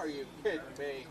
Are you kidding me?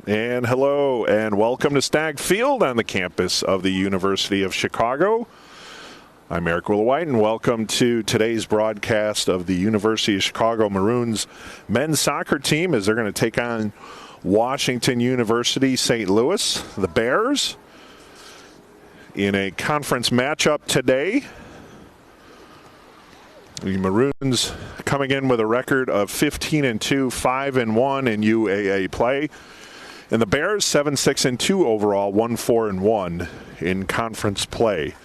And hello and welcome to Stag Field on the campus of the University of Chicago. I'm Eric Willowhite and welcome to today's broadcast of the University of Chicago Maroons men's soccer team as they're going to take on Washington University St. Louis, the Bears, in a conference matchup today. The Maroons coming in with a record of 15-2, 5-1 in UAA play. And the Bears 7-6-2 overall, 1-4-1 in conference play.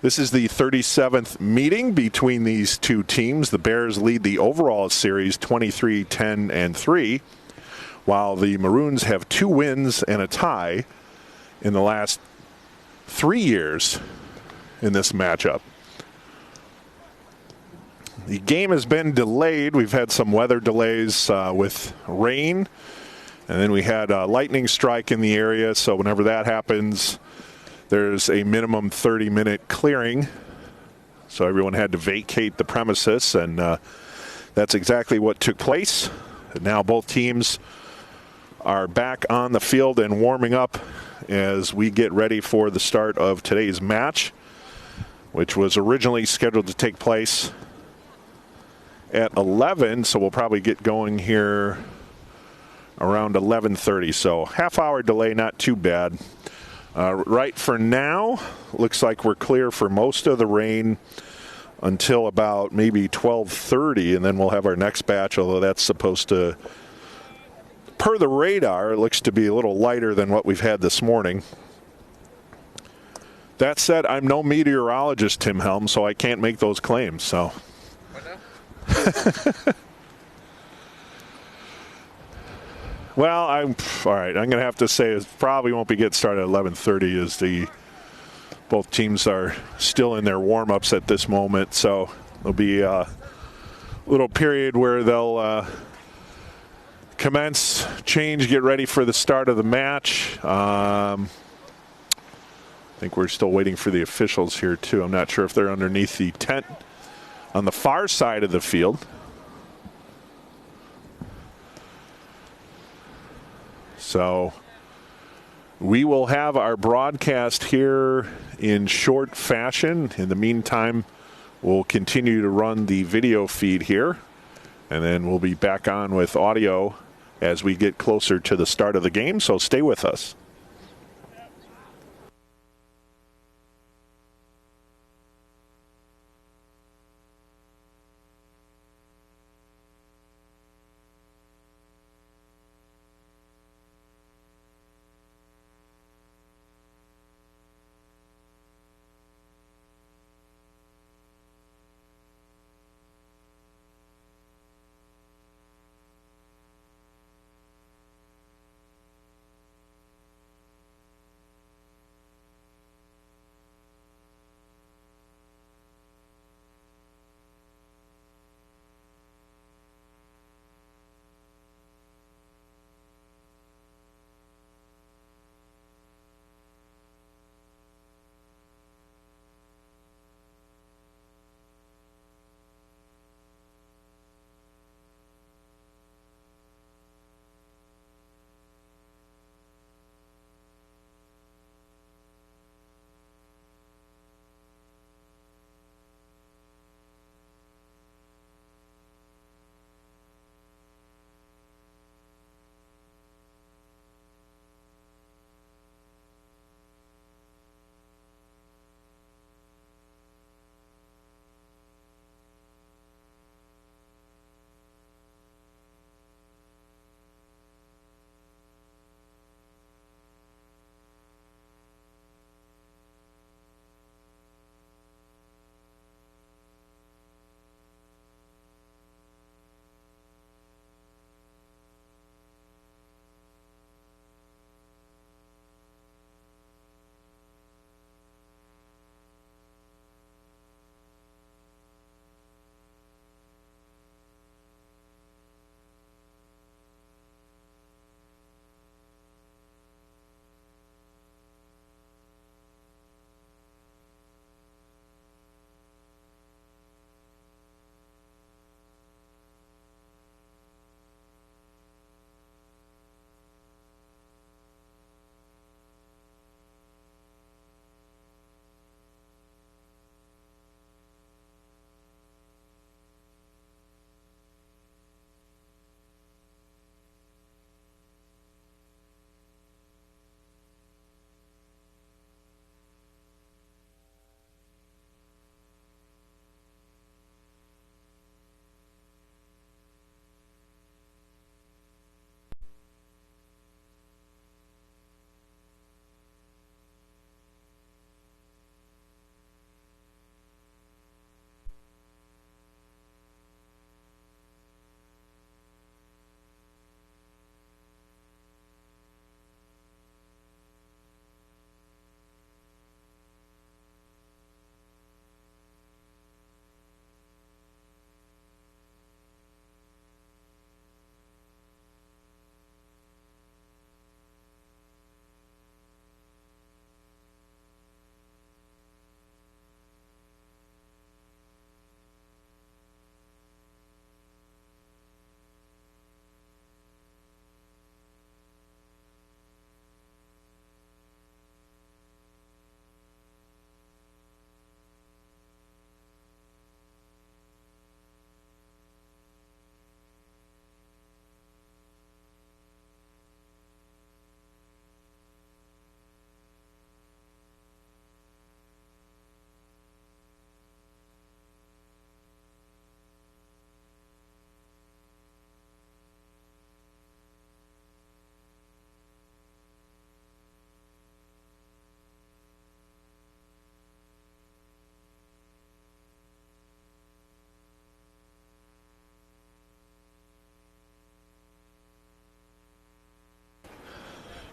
This is the 37th meeting between these two teams. The Bears lead the overall series 23-10-3, while the Maroons have 2 wins and a tie in the last 3 years in this matchup. The game has been delayed. We've had some weather delays with rain, and then we had a lightning strike in the area, so whenever that happens, there's a minimum 30-minute clearing. So everyone had to vacate the premises, and that's exactly what took place. And now both teams are back on the field and warming up as we get ready for the start of today's match, which was originally scheduled to take place at 11, so we'll probably get going here around 11:30. So half-hour delay, not too bad. Right for now, looks like we're clear for most of the rain until about maybe 12:30, and then we'll have our next batch, although that's supposed to, per the radar, it looks to be a little lighter than what we've had this morning. That said, I'm no meteorologist, Tim Helm, so I can't make those claims. So. Well, all right. I'm going to have to say it probably won't be getting started at 11:30 as both teams are still in their warm-ups at this moment. So there'll be a little period where they'll commence, change, get ready for the start of the match. I think we're still waiting for the officials here, too. I'm not sure if they're underneath the tent on the far side of the field. So we will have our broadcast here in short fashion. In the meantime, we'll continue to run the video feed here, and then we'll be back on with audio as we get closer to the start of the game, so stay with us.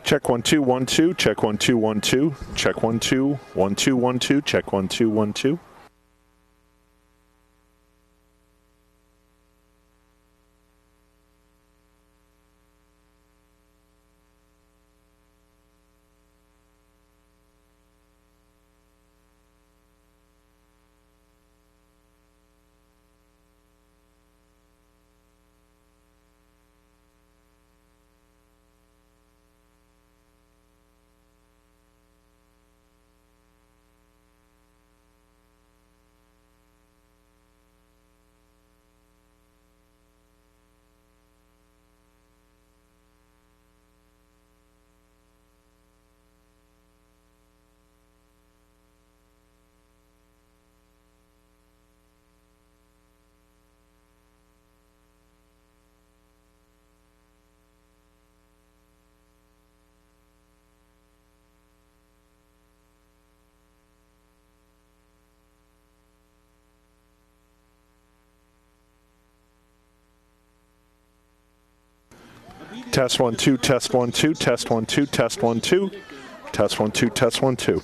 Check 1 2 1 2. Check 1 2 1 2. Check 1 2 1 2 1 2. Check 1 2 1 2. Test 1 2. Test 1 2. Test 1 2. Test 1 2. Test 1 2. Test 1 2.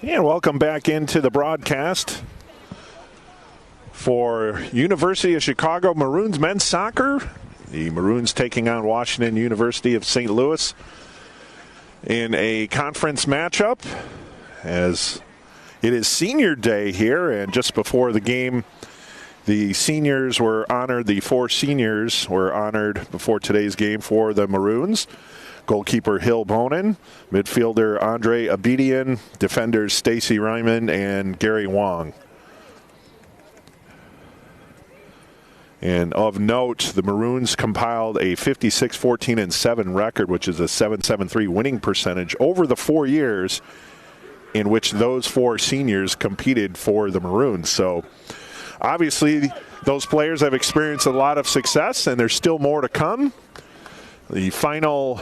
And welcome back into the broadcast for University of Chicago Maroons men's soccer. The Maroons taking on Washington University of St. Louis in a conference matchup, as it is senior day here, and just before the game, the seniors were honored. The 4 seniors were honored before today's game for the Maroons. Goalkeeper Hill Bonin, midfielder Andre Abedian, defenders Stacy Ryman and Gary Wong. And of note, the Maroons compiled a 56-14-7 record, which is a .773 winning percentage over the 4 years in which those 4 seniors competed for the Maroons. So obviously those players have experienced a lot of success, and there's still more to come. The final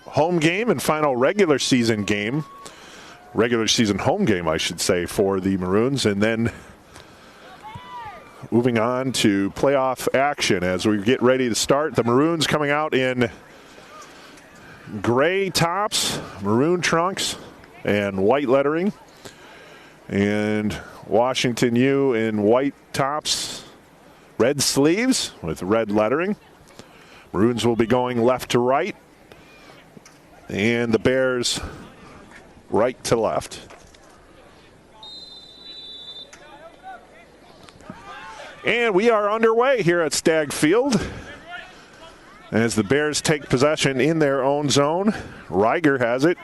home game and final regular season home game, I should say, for the Maroons, and then moving on to playoff action as we get ready to start. The Maroons coming out in gray tops, maroon trunks, and white lettering, and Washington U in white tops, red sleeves with red lettering. Maroons will be going left to right, and the Bears right to left. And we are underway here at Stagg Field as the Bears take possession in their own zone. Reiger has it.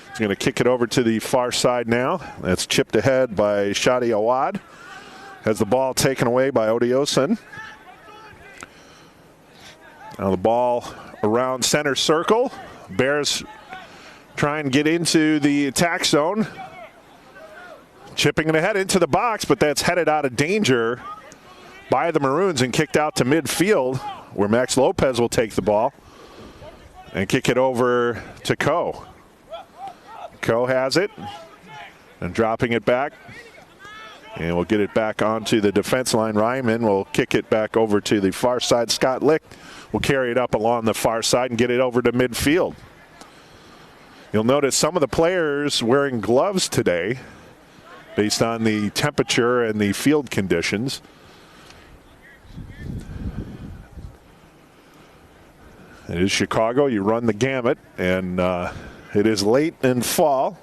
He's going to kick it over to the far side now. That's chipped ahead by Shadi Awad. Has the ball taken away by Odioson. Now the ball around center circle. Bears try and get into the attack zone. Chipping it ahead into the box, but that's headed out of danger by the Maroons and kicked out to midfield, where Max Lopez will take the ball and kick it over to Coe. Coe has it and dropping it back. And we'll get it back onto the defense line. Ryman will kick it back over to the far side. Scott Lick will carry it up along the far side and get it over to midfield. You'll notice some of the players wearing gloves today based on the temperature and the field conditions. It is Chicago. You run the gamut, and it is late in fall.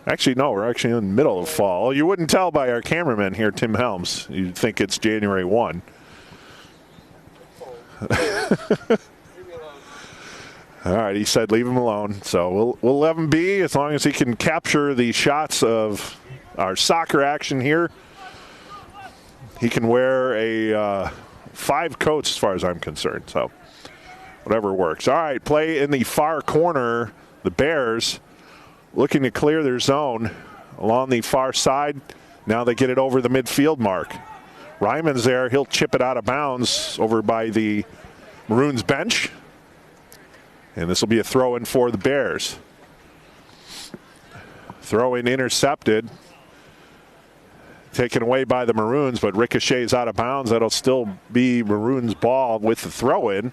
Actually, no, we're actually in the middle of fall. You wouldn't tell by our cameraman here, Tim Helms. You'd think it's January 1. All right, he said leave him alone. So we'll let him be as long as he can capture the shots of our soccer action here. He can wear a 5 coats as far as I'm concerned. So whatever works. All right, play in the far corner. The Bears looking to clear their zone along the far side. Now they get it over the midfield mark. Ryman's there. He'll chip it out of bounds over by the Maroons bench. And this will be a throw-in for the Bears. Throw-in intercepted. Taken away by the Maroons, but ricochets out of bounds. That'll still be Maroons' ball with the throw-in.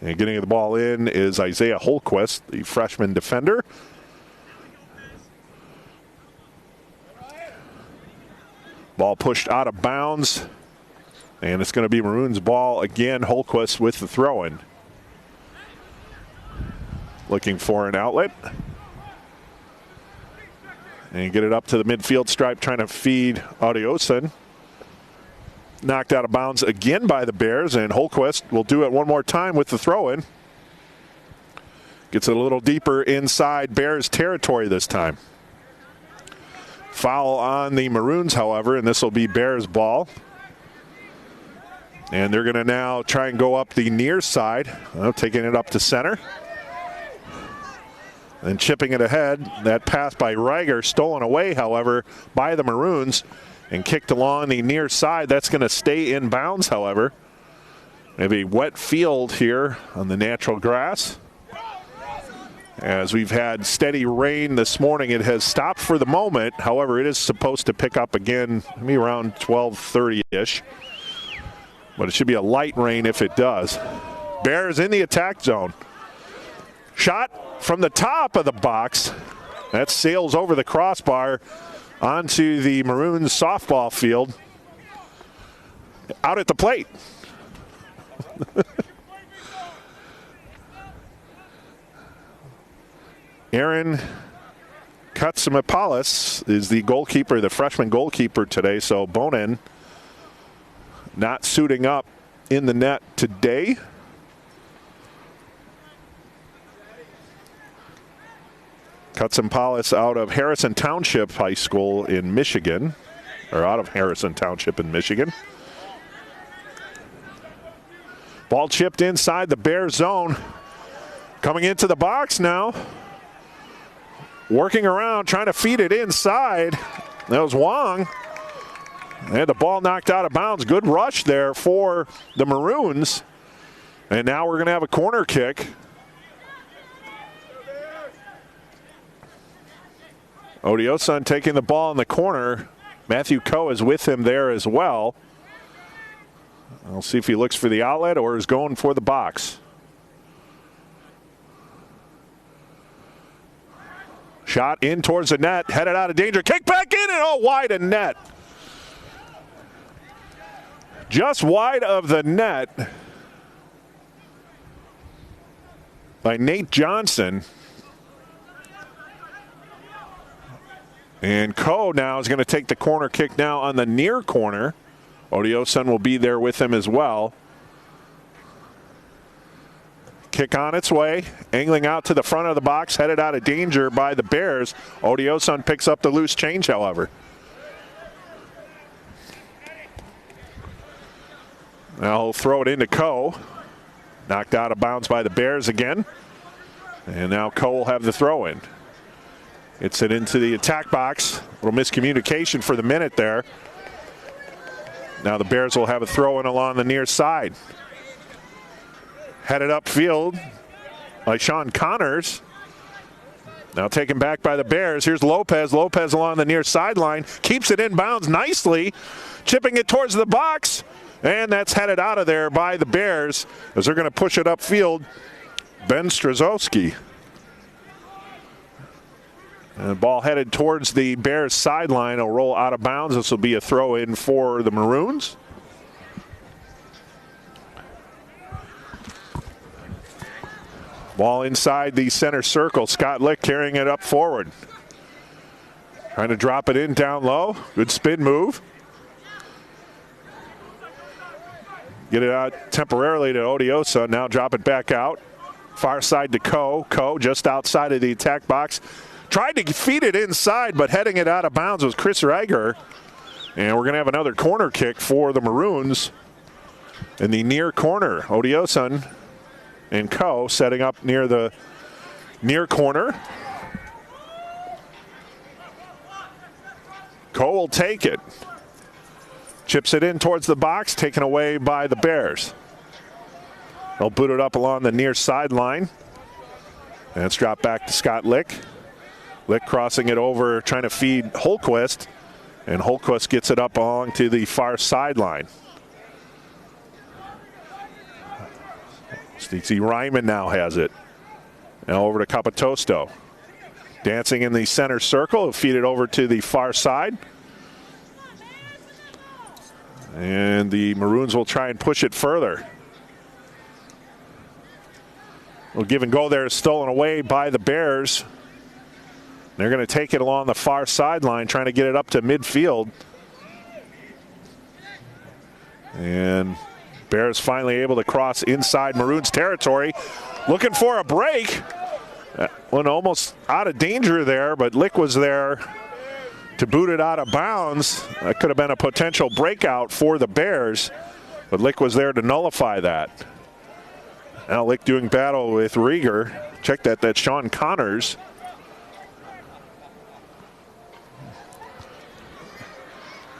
And getting the ball in is Isaiah Holquist, the freshman defender. Ball pushed out of bounds. And it's going to be Maroons' ball again. Holquist with the throw-in. Looking for an outlet. And get it up to the midfield stripe, trying to feed Audioson. Knocked out of bounds again by the Bears, and Holquist will do it one more time with the throw-in. Gets it a little deeper inside Bears territory this time. Foul on the Maroons, however, and this will be Bears ball. And they're going to now try and go up the near side, taking it up to center. And chipping it ahead. That pass by Reiger stolen away, however, by the Maroons and kicked along the near side. That's going to stay in bounds, however. Maybe wet field here on the natural grass. As we've had steady rain this morning, it has stopped for the moment. However, it is supposed to pick up again maybe around 12:30-ish. But it should be a light rain if it does. Bears in the attack zone. Shot from the top of the box, That sails over the crossbar onto the Maroons softball field. Out at the plate. Aaron Katsimapalis is the goalkeeper, the freshman goalkeeper today. So Bonin not suiting up in the net today. Katsimapalis out of Harrison Township High School in Michigan, or out of Harrison Township in Michigan. Ball chipped inside the Bear zone. Coming into the box now. Working around, trying to feed it inside. That was Wong. They had the ball knocked out of bounds. Good rush there for the Maroons. And now we're going to have a corner kick. Odioson taking the ball in the corner. Matthew Coe is with him there as well. I'll see if he looks for the outlet or is going for the box. Shot in towards the net, headed out of danger. Kick back in and wide of net. Just wide of the net by Nate Johnson. And Coe now is going to take the corner kick now on the near corner. Odioson will be there with him as well. Kick on its way, angling out to the front of the box, headed out of danger by the Bears. Odioson picks up the loose change, however. Now he'll throw it into Coe. Knocked out of bounds by the Bears again. And now Coe will have the throw in. Gets it into the attack box. A little miscommunication for the minute there. Now the Bears will have a throw in along the near side. Headed upfield by Sean Connors. Now taken back by the Bears. Here's Lopez. Lopez along the near sideline. Keeps it in bounds nicely. Chipping it towards the box. And that's headed out of there by the Bears as they're going to push it upfield. Ben Straszowski. And the ball headed towards the Bears sideline. Will roll out of bounds. This will be a throw in for the Maroons. Ball inside the center circle. Scott Lick carrying it up forward. Trying to drop it in down low. Good spin move. Get it out temporarily to Odioson. Now drop it back out. Far side to Coe. Coe just outside of the attack box. Tried to feed it inside, but heading it out of bounds was Chris Reiger. And we're going to have another corner kick for the Maroons in the near corner. Odioson and Coe setting up near the near corner. Coe will take it. Chips it in towards the box, taken away by the Bears. They'll boot it up along the near sideline. And it's dropped back to Scott Lick. Lick crossing it over, trying to feed Holquist. And Holquist gets it up along to the far sideline. Stixie Ryman now has it. Now over to Capitosto. Dancing in the center circle. He'll feed it over to the far side. And the Maroons will try and push it further. Well, give and go there is stolen away by the Bears. They're going to take it along the far sideline, trying to get it up to midfield. And Bears finally able to cross inside Maroons territory. Looking for a break. Went almost out of danger there, but Lick was there to boot it out of bounds. That could have been a potential breakout for the Bears, but Lick was there to nullify that. Now Lick doing battle with Rieger. Check that, that's Sean Connors.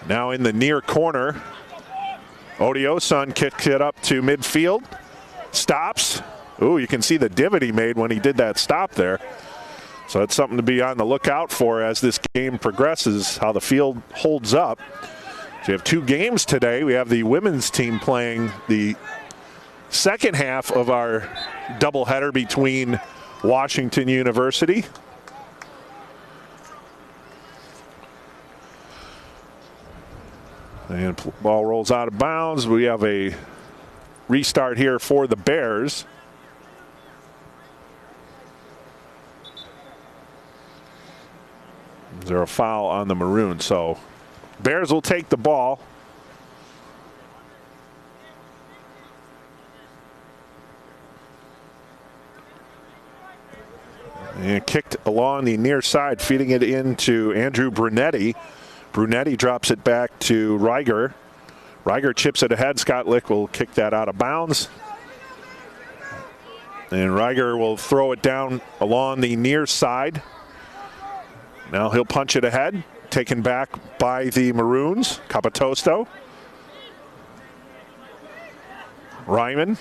Now in the near corner, Odioson kicked it up to midfield. Stops. Ooh, you can see the divot he made when he did that stop there. So that's something to be on the lookout for as this game progresses, how the field holds up. So we have two games today. We have the women's team playing the second half of our doubleheader between Washington University And ball rolls out of bounds. We have a restart here for the Bears. Is there a foul on the Maroons? So Bears will take the ball. And kicked along the near side, feeding it into Andrew Brunetti. Brunetti drops it back to Reiger. Reiger chips it ahead. Scott Lick will kick that out of bounds. And Reiger will throw it down along the near side. Now he'll punch it ahead. Taken back by the Maroons. Capitosto. Ryman.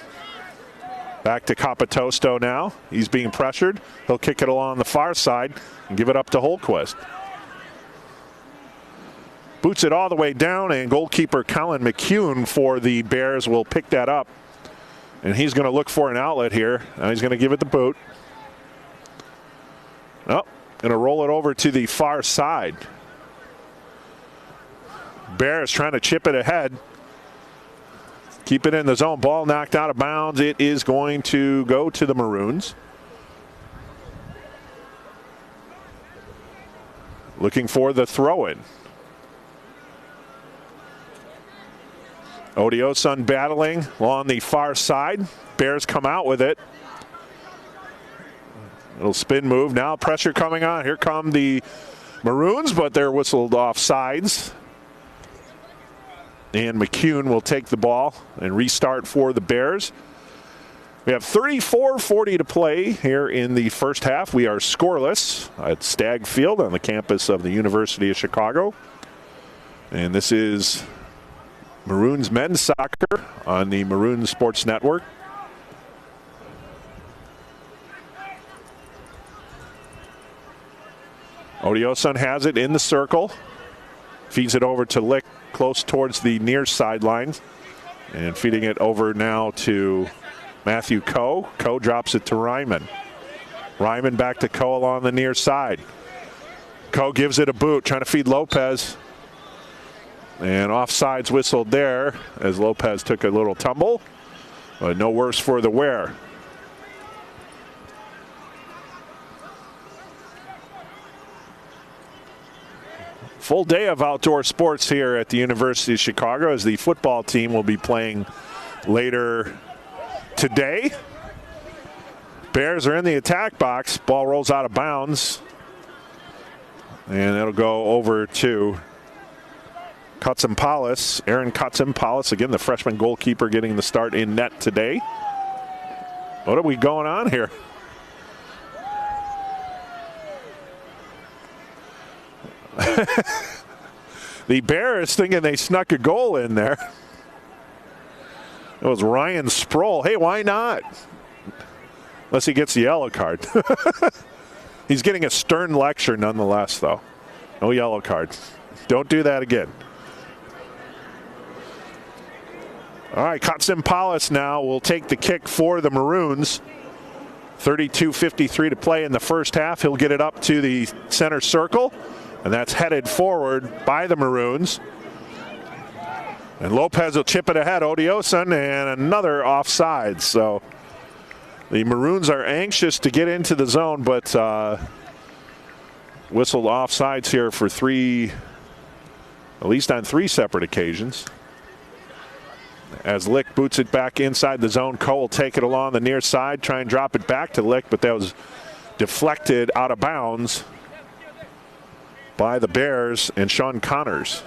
Back to Capitosto now. He's being pressured. He'll kick it along the far side and give it up to Holquist. Boots it all the way down, and goalkeeper Colin McCune for the Bears will pick that up. And he's going to look for an outlet here. Now he's going to give it the boot. Oh, going to roll it over to the far side. Bears trying to chip it ahead. Keep it in the zone. Ball knocked out of bounds. It is going to go to the Maroons. Looking for the throw-in. Odioson battling along the far side. Bears come out with it. Little spin move. Now pressure coming on. Here come the Maroons, but they're whistled off sides. And McCune will take the ball and restart for the Bears. We have 34:40 to play here in the first half. We are scoreless at Stagg Field on the campus of the University of Chicago. And this is Maroons men's soccer on the Maroons Sports Network. Odioson has it in the circle. Feeds it over to Lick close towards the near sideline. And feeding it over now to Matthew Coe. Coe drops it to Ryman. Ryman back to Coe along the near side. Coe gives it a boot, trying to feed Lopez. And offsides whistled there as Lopez took a little tumble. But no worse for the wear. Full day of outdoor sports here at the University of Chicago as the football team will be playing later today. Bears are in the attack box. Ball rolls out of bounds. And it'll go over to Katsimpoulos. Aaron Katsimpoulos, again, the freshman goalkeeper getting the start in net today. What are we going on here? The Bears thinking they snuck a goal in there. It was Ryan Sproul. Hey, why not? Unless he gets the yellow card. He's getting a stern lecture nonetheless, though. No yellow card. Don't do that again. All right, Katsimpoulos now will take the kick for the Maroons. 32:53 to play in the first half. He'll get it up to the center circle. And that's headed forward by the Maroons. And Lopez will chip it ahead. Odioson and another offside. So the Maroons are anxious to get into the zone, but whistled offsides here for at least on three separate occasions. As Lick boots it back inside the zone, Coe will take it along the near side, try and drop it back to Lick, but that was deflected out of bounds by the Bears and Sean Connors.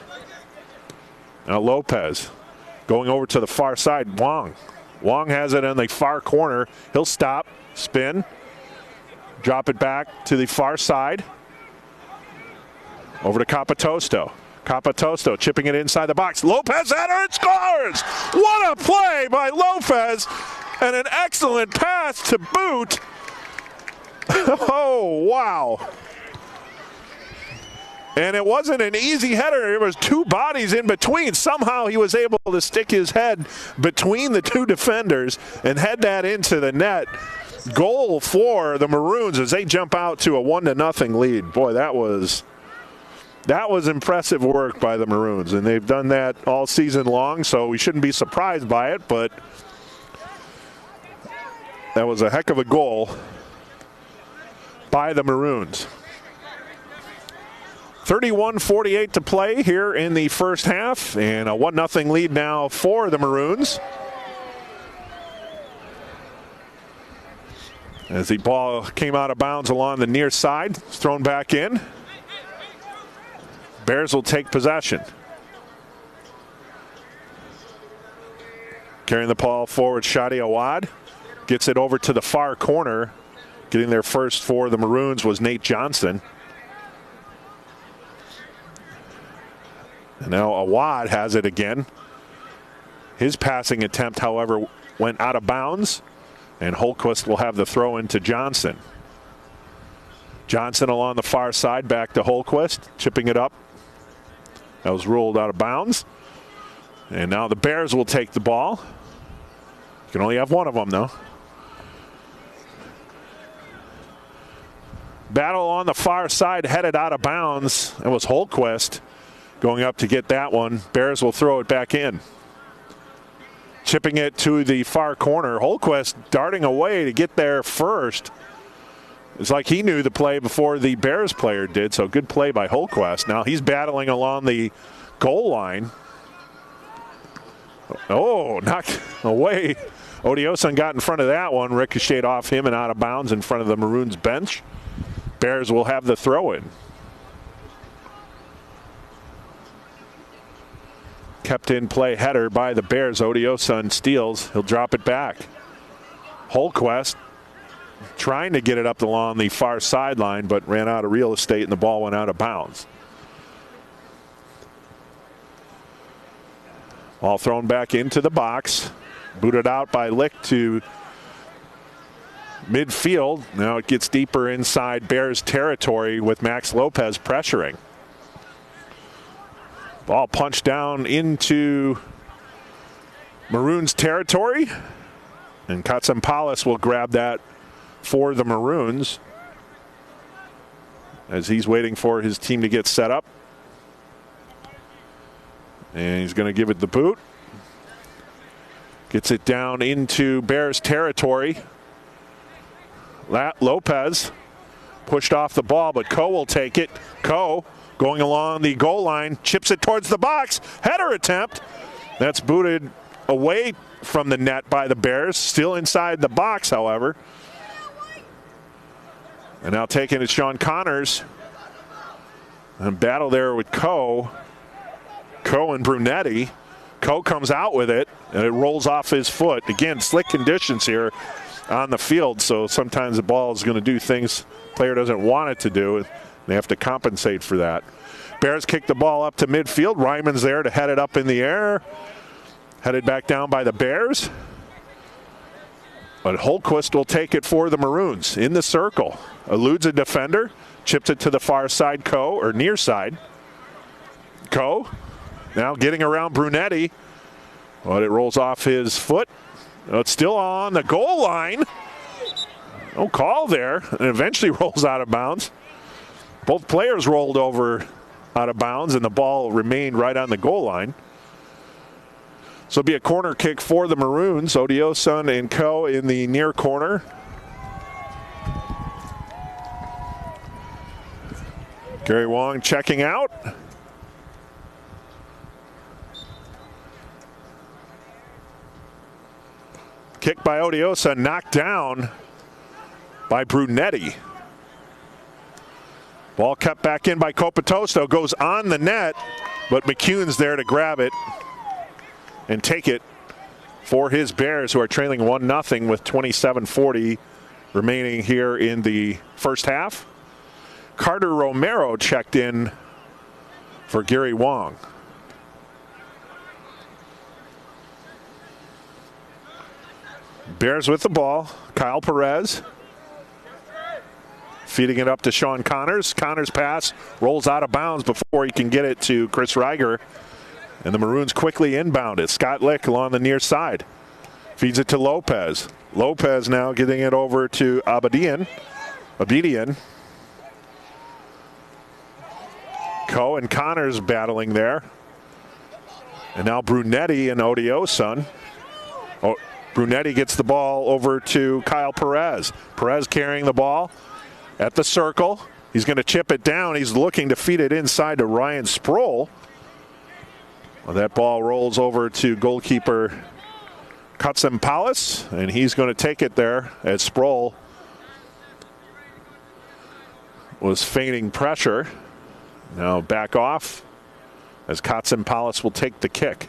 Now Lopez going over to the far side. Wong has it in the far corner. He'll stop, spin, drop it back to the far side. Over to Capitosto. Capitosto chipping it inside the box. Lopez header and scores! What a play by Lopez, and an excellent pass to boot. Oh, wow. And it wasn't an easy header. There was two bodies in between. Somehow he was able to stick his head between the two defenders and head that into the net. Goal for the Maroons as they jump out to a 1-0 lead. Boy, that was That was impressive work by the Maroons, and they've done that all season long, so we shouldn't be surprised by it, but that was a heck of a goal by the Maroons. 31-48 to play here in the first half, and a 1-0 lead now for the Maroons. As the ball came out of bounds along the near side, it's thrown back in. Bears will take possession. Carrying the ball forward, Shadi Awad gets it over to the far corner. Getting there first for the Maroons was Nate Johnson. And now Awad has it again. His passing attempt, however, went out of bounds. And Holquist will have the throw in to Johnson. Johnson along the far side, back to Holquist, chipping it up. That was ruled out of bounds. And now the Bears will take the ball. You can only have one of them, though. Battle on the far side, headed out of bounds. That was Holquist going up to get that one. Bears will throw it back in. Chipping it to the far corner. Holquist darting away to get there first. It's like he knew the play before the Bears player did, so good play by Holquist. Now he's battling along the goal line. Oh, knocked away. Odioson got in front of that one, ricocheted off him and out of bounds in front of the Maroons bench. Bears will have the throw in. Kept in play header by the Bears. Odioson steals. He'll drop it back. Holquist trying to get it up along the far sideline, but ran out of real estate and the ball went out of bounds. Ball thrown back into the box. Booted out by Lick to midfield. Now it gets deeper inside Bears territory with Max Lopez pressuring. Ball punched down into Maroons territory. And Katsampalis will grab that for the Maroons as he's waiting for his team to get set up. And he's going to give it the boot. Gets it down into Bears territory. Lopez pushed off the ball, but Coe will take it. Coe going along the goal line, chips it towards the box. Header attempt. That's booted away from the net by the Bears. Still inside the box, however. And now taking it, Sean Connors. And battle there with Coe. Coe and Brunetti. Coe comes out with it, and it rolls off his foot. Again, slick conditions here on the field, so sometimes the ball is going to do things the player doesn't want it to do. They have to compensate for that. Bears kick the ball up to midfield. Ryman's there to head it up in the air. Headed back down by the Bears. But Holquist will take it for the Maroons in the circle. Eludes a defender. Chips it to the far side, Coe, or near side. Coe now getting around Brunetti. But it rolls off his foot. It's still on the goal line. No call there. And eventually rolls out of bounds. Both players rolled over out of bounds, and the ball remained right on the goal line. So it'll be a corner kick for the Maroons. Odioson and Coe in the near corner. Gary Wong checking out. Kick by Odioson, knocked down by Brunetti. Ball kept back in by Copitosto, goes on the net, but McCune's there to grab it and take it for his Bears, who are trailing 1-0 with 27:40 remaining here in the first half. Carter Romero checked in for Gary Wong. Bears with the ball. Kyle Perez feeding it up to Sean Connors. Connors' pass rolls out of bounds before he can get it to Chris Reiger. And the Maroons quickly inbound it. Scott Lick along the near side. Feeds it to Lopez. Lopez now getting it over to Abedian. Coe and Connors battling there. And now Brunetti and Odioson. Brunetti gets the ball over to Kyle Perez. Perez carrying the ball at the circle. He's going to chip it down. He's looking to feed it inside to Ryan Sproul. Well, that ball rolls over to goalkeeper Katsimpalis, and he's going to take it there as Sproul was feigning pressure. Now back off as Katsimpalis will take the kick.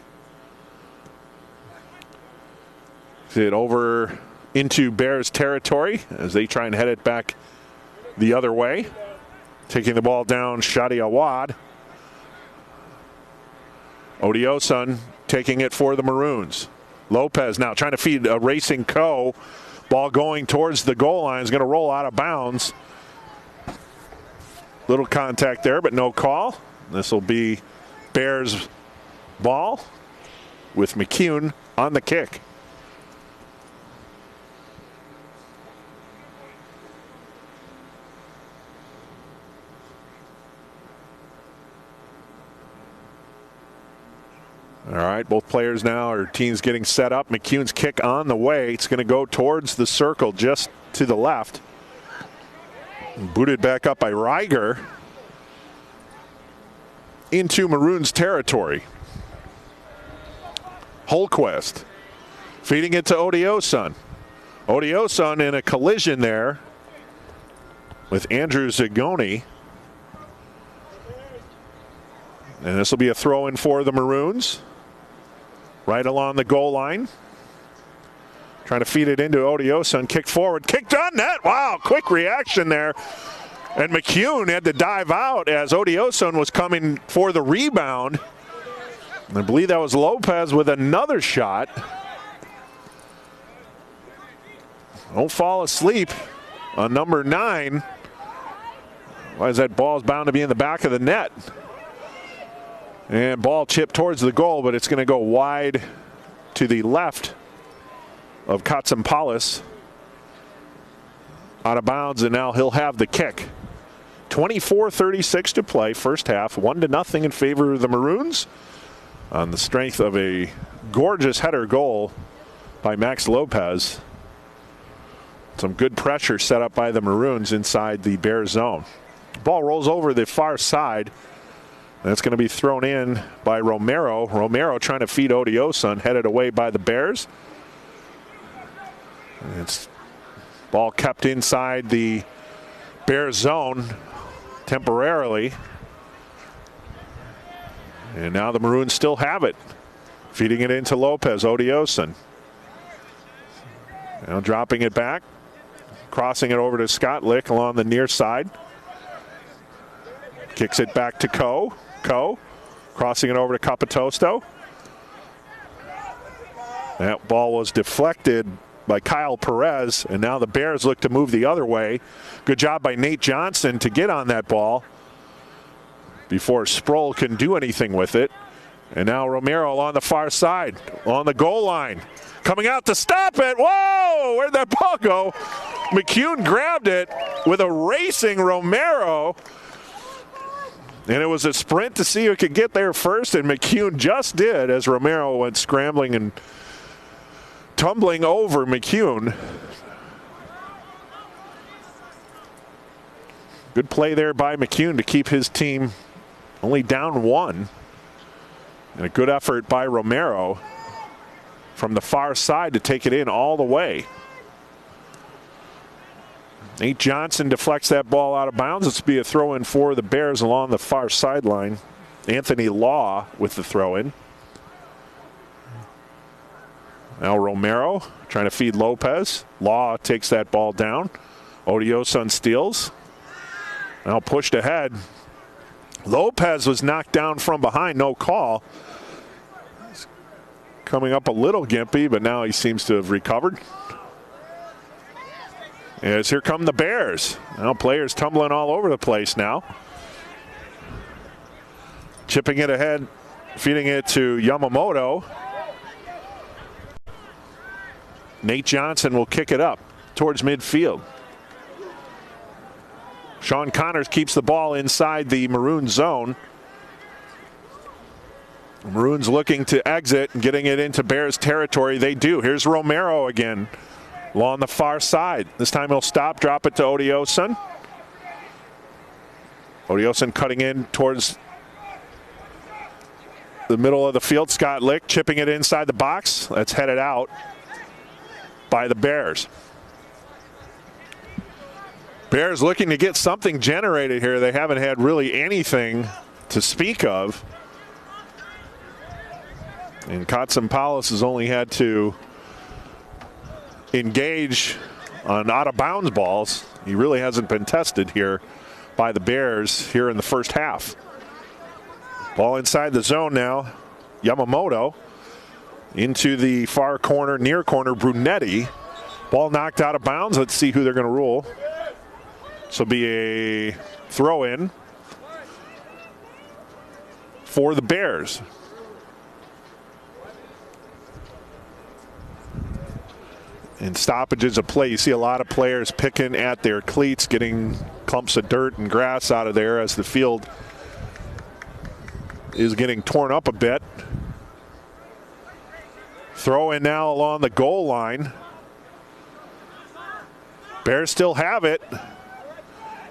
It over into Bears territory as they try and head it back the other way. Taking the ball down, Shadi Awad. Odioson taking it for the Maroons. Lopez now trying to feed a racing Coe. Ball going towards the goal line is going to roll out of bounds. Little contact there, but no call. This will be Bears ball with McCune on the kick. All right, both players now, or teams getting set up. McCune's kick on the way. It's going to go towards the circle just to the left. Booted back up by Reiger into Maroons territory. Holquist feeding it to Odioson. Odioson in a collision there with Andrew Zagoni. And this will be a throw in for the Maroons. Right along the goal line. Trying to feed it into Odioson. Kicked forward. Kicked on net. Wow, quick reaction there. And McCune had to dive out as Odioson was coming for the rebound. I believe that was Lopez with another shot. Don't fall asleep on number 9. Why is that ball's bound to be in the back of the net? And ball chipped towards the goal, but it's going to go wide to the left of Katsimpalis. Out of bounds, and now he'll have the kick. 24:36 to play, first half, 1-0 in favor of the Maroons on the strength of a gorgeous header goal by Max Lopez. Some good pressure set up by the Maroons inside the Bear zone. Ball rolls over the far side. That's going to be thrown in by Romero. Romero trying to feed Odioson, headed away by the Bears. It's ball kept inside the Bears zone temporarily. And now the Maroons still have it. Feeding it into Lopez, Odioson. Now dropping it back. Crossing it over to Scott Lick along the near side. Kicks it back to Coe. Coe crossing it over to Capitosto. That ball was deflected by Kyle Perez, and now the Bears look to move the other way. Good job by Nate Johnson to get on that ball before Sproul can do anything with it. And now Romero on the far side, on the goal line. Coming out to stop it. Whoa, where'd that ball go? McCune grabbed it with a racing Romero. And it was a sprint to see who could get there first, and McCune just did as Romero went scrambling and tumbling over McCune. Good play there by McCune to keep his team only down 1. And a good effort by Romero from the far side to take it in all the way. Nate Johnson deflects that ball out of bounds. It's be a throw-in for the Bears along the far sideline. Anthony Law with the throw-in. Now Romero trying to feed Lopez. Law takes that ball down. Odioson steals. Now pushed ahead. Lopez was knocked down from behind. No call. He's coming up a little gimpy, but now he seems to have recovered. As here come the Bears. Now players tumbling all over the place now. Chipping it ahead, feeding it to Yamamoto. Nate Johnson will kick it up towards midfield. Sean Connors keeps the ball inside the Maroon zone. Maroons looking to exit and getting it into Bears territory. They do. Here's Romero again along the far side. This time he'll stop, drop it to Odioson. Odioson cutting in towards the middle of the field. Scott Lick chipping it inside the box. That's headed out by the Bears. Bears looking to get something generated here. They haven't had really anything to speak of. And Katsampoulos has only had to engage on out-of-bounds balls. He really hasn't been tested here by the Bears here in the first half. Ball inside the zone now. Yamamoto into the far corner, near corner, Brunetti. Ball knocked out of bounds. Let's see who they're going to rule. This will be a throw-in for the Bears. And stoppages of play. You see a lot of players picking at their cleats, getting clumps of dirt and grass out of there as the field is getting torn up a bit. Throw in now along the goal line. Bears still have it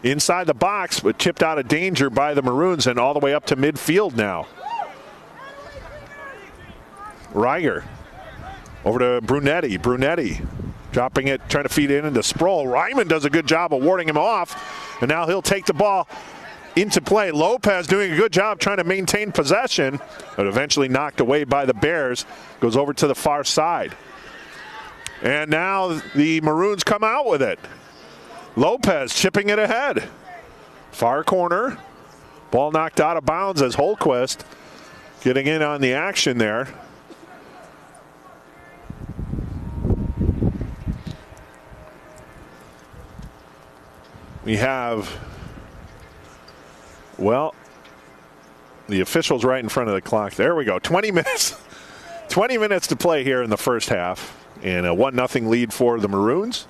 inside the box, but chipped out of danger by the Maroons and all the way up to midfield now. Reiger over to Brunetti. Brunetti dropping it, trying to feed it into Sproul. Ryman does a good job of warding him off, and now he'll take the ball into play. Lopez doing a good job trying to maintain possession, but eventually knocked away by the Bears. Goes over to the far side. And now the Maroons come out with it. Lopez chipping it ahead. Far corner. Ball knocked out of bounds as Holquist getting in on the action there. We have, well, the official's right in front of the clock. There we go. 20 minutes. 20 minutes to play here in the first half. And a 1-0 lead for the Maroons.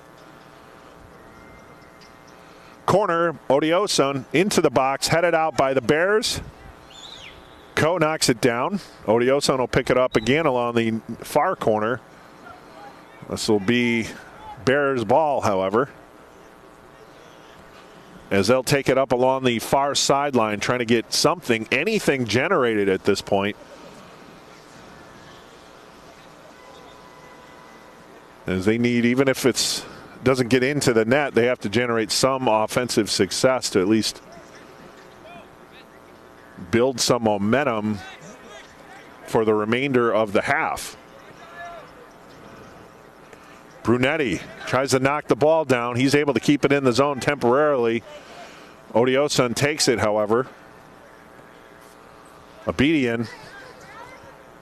Corner, Odioson into the box, headed out by the Bears. Coe knocks it down. Odioson will pick it up again along the far corner. This will be Bears ball, however, as they'll take it up along the far sideline, trying to get something, anything generated at this point. As they need, even if it doesn't get into the net, they have to generate some offensive success to at least build some momentum for the remainder of the half. Brunetti tries to knock the ball down. He's able to keep it in the zone temporarily. Odioson takes it, however. Abedian.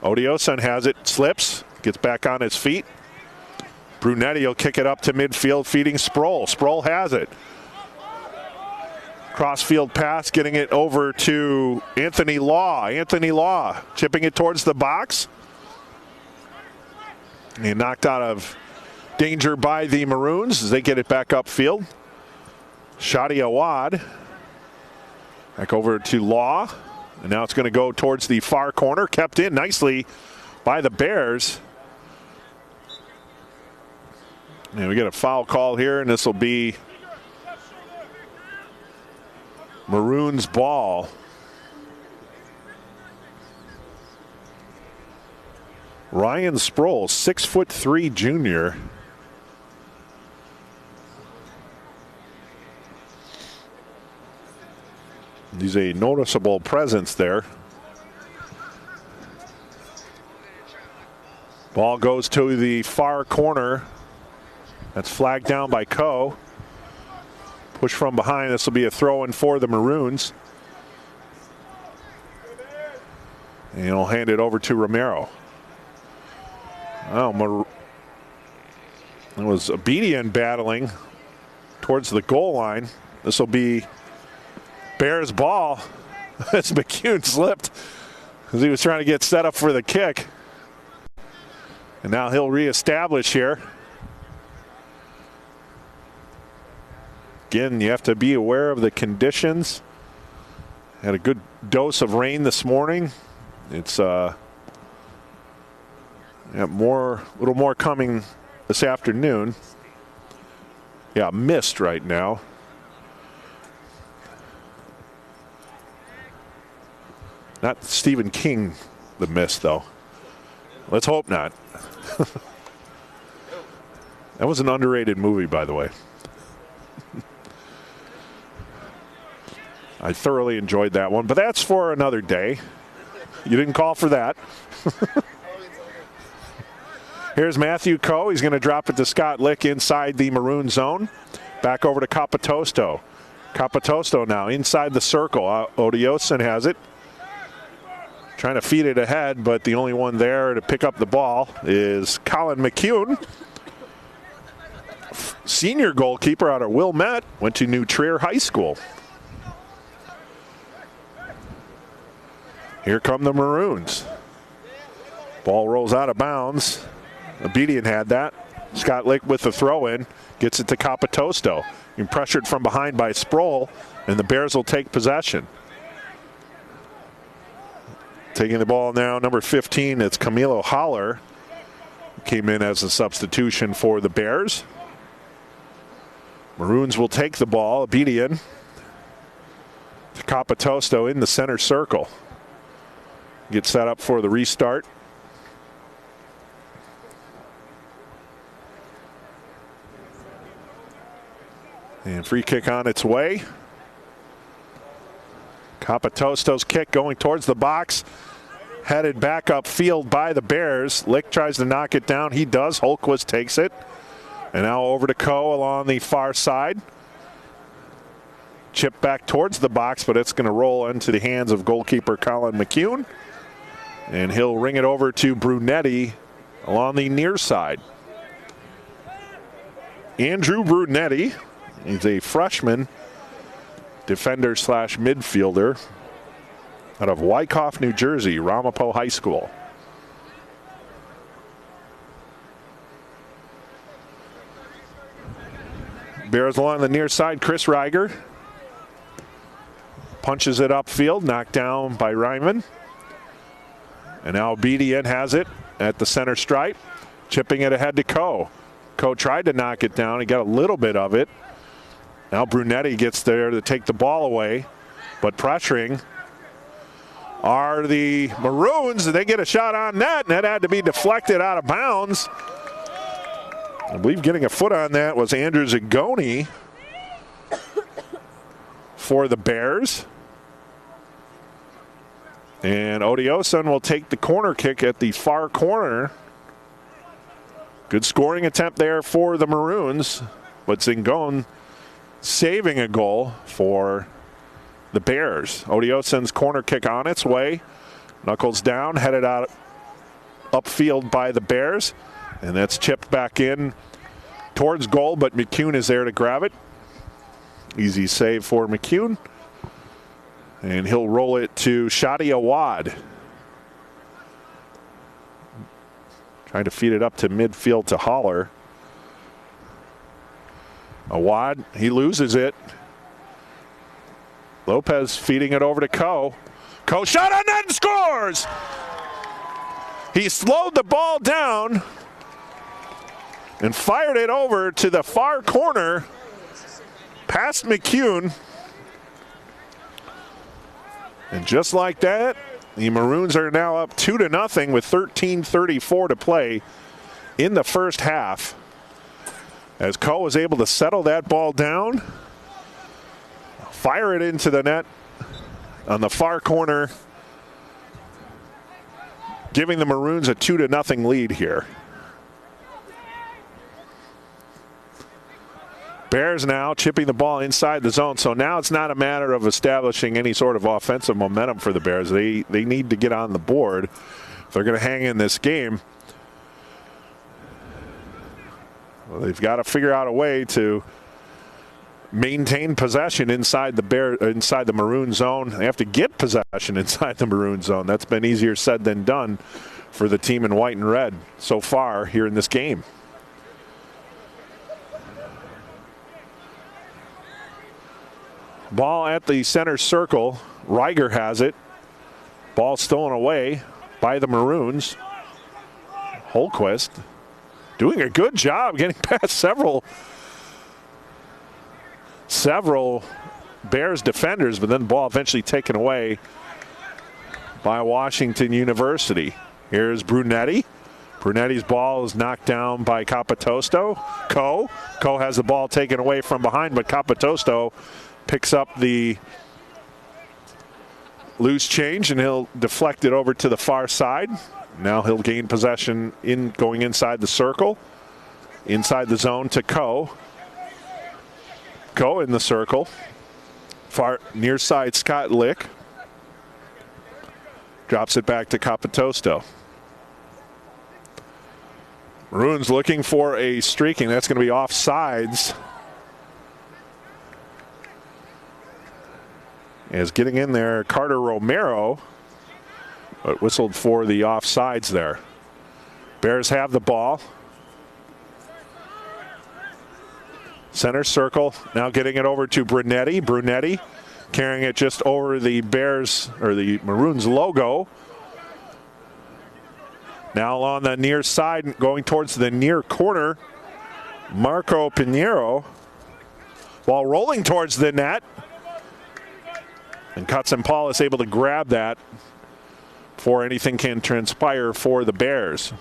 Odioson has it, slips, gets back on his feet. Brunetti will kick it up to midfield, feeding Sproul. Sproul has it. Crossfield pass, getting it over to Anthony Law. Anthony Law chipping it towards the box. And knocked out of danger by the Maroons as they get it back upfield. Shadi Awad. Back over to Law. And now it's going to go towards the far corner. Kept in nicely by the Bears. And we get a foul call here, and this will be Maroons ball. Ryan Sproul, 6'3" junior. He's a noticeable presence there. Ball goes to the far corner. That's flagged down by Coe. Push from behind. This will be a throw-in for the Maroons. And he'll hand it over to Romero. Oh, it was Abedian battling towards the goal line. This will be Bears ball as McCune slipped as he was trying to get set up for the kick. And now he'll reestablish here. Again, you have to be aware of the conditions. Had a good dose of rain this morning. It's a little more coming this afternoon. Yeah, mist right now. Not Stephen King, the mist, though. Let's hope not. That was an underrated movie, by the way. I thoroughly enjoyed that one, but that's for another day. You didn't call for that. Here's Matthew Coe. He's going to drop it to Scott Lick inside the maroon zone. Back over to Capitosto. Capitosto now inside the circle. Odioson has it. Trying to feed it ahead, but the only one there to pick up the ball is Colin McCune. Senior goalkeeper out of Wilmette. Went to New Trier High School. Here come the Maroons. Ball rolls out of bounds. Obedian had that. Scott Lick with the throw in. Gets it to Capitosto. Being pressured from behind by Sproul, and the Bears will take possession. Taking the ball now, number 15, it's Camilo Holler. Came in as a substitution for the Bears. Maroons will take the ball. Obedian to Capitosto in the center circle. Get set up for the restart. And free kick on its way. Capitosto's kick going towards the box. Headed back upfield by the Bears. Lick tries to knock it down. He does. Holquist takes it. And now over to Coe along the far side. Chip back towards the box, but it's going to roll into the hands of goalkeeper Colin McCune. And he'll ring it over to Brunetti along the near side. Andrew Brunetti. He's a freshman defender slash midfielder out of Wyckoff, New Jersey, Ramapo High School. Bears along the near side, Chris Reiger. Punches it upfield, knocked down by Ryman. And now Obedian has it at the center stripe, chipping it ahead to Coe. Coe tried to knock it down. He got a little bit of it. Now Brunetti gets there to take the ball away, but pressuring are the Maroons. They get a shot on net, and that had to be deflected out of bounds. I believe getting a foot on that was Andrew Zagoni for the Bears. And Odioson will take the corner kick at the far corner. Good scoring attempt there for the Maroons, but Zingone saving a goal for the Bears. Odioson's corner kick on its way. Knuckles down, headed out upfield by the Bears. And that's chipped back in towards goal, but McCune is there to grab it. Easy save for McCune. And he'll roll it to Shadi Awad. Trying to feed it up to midfield to Holler. Awad, he loses it. Lopez feeding it over to Coe. Coe shot on net and scores! He slowed the ball down and fired it over to the far corner past McCune. And just like that, the Maroons are now up 2-0 with 13:34 to play in the first half. As Coe was able to settle that ball down, fire it into the net on the far corner, giving the Maroons a 2-0 lead here. Bears now chipping the ball inside the zone. So now it's not a matter of establishing any sort of offensive momentum for the Bears. They need to get on the board if they're going to hang in this game. Well, they've got to figure out a way to maintain possession inside the Maroon zone. They have to get possession inside the Maroon zone. That's been easier said than done for the team in white and red so far here in this game. Ball at the center circle. Reiger has it. Ball stolen away by the Maroons. Holquist doing a good job getting past several Bears defenders, but then the ball eventually taken away by Washington University. Here's Brunetti. Brunetti's ball is knocked down by Capitosto. Coe has the ball taken away from behind, but Capitosto picks up the loose change and he'll deflect it over to the far side. Now he'll gain possession going inside the circle, inside the zone to Coe. Coe in the circle. Far near side, Scott Lick. Drops it back to Capitosto. Maroons looking for a streaking. That's going to be offsides. As getting in there, Carter Romero, but whistled for the offsides there. Bears have the ball. Center circle, now getting it over to Brunetti. Brunetti carrying it just over the Bears, or the Maroons logo. Now on the near side, going towards the near corner, Marco Pinheiro, while rolling towards the net. And Katsampala able to grab that before anything can transpire for the Bears.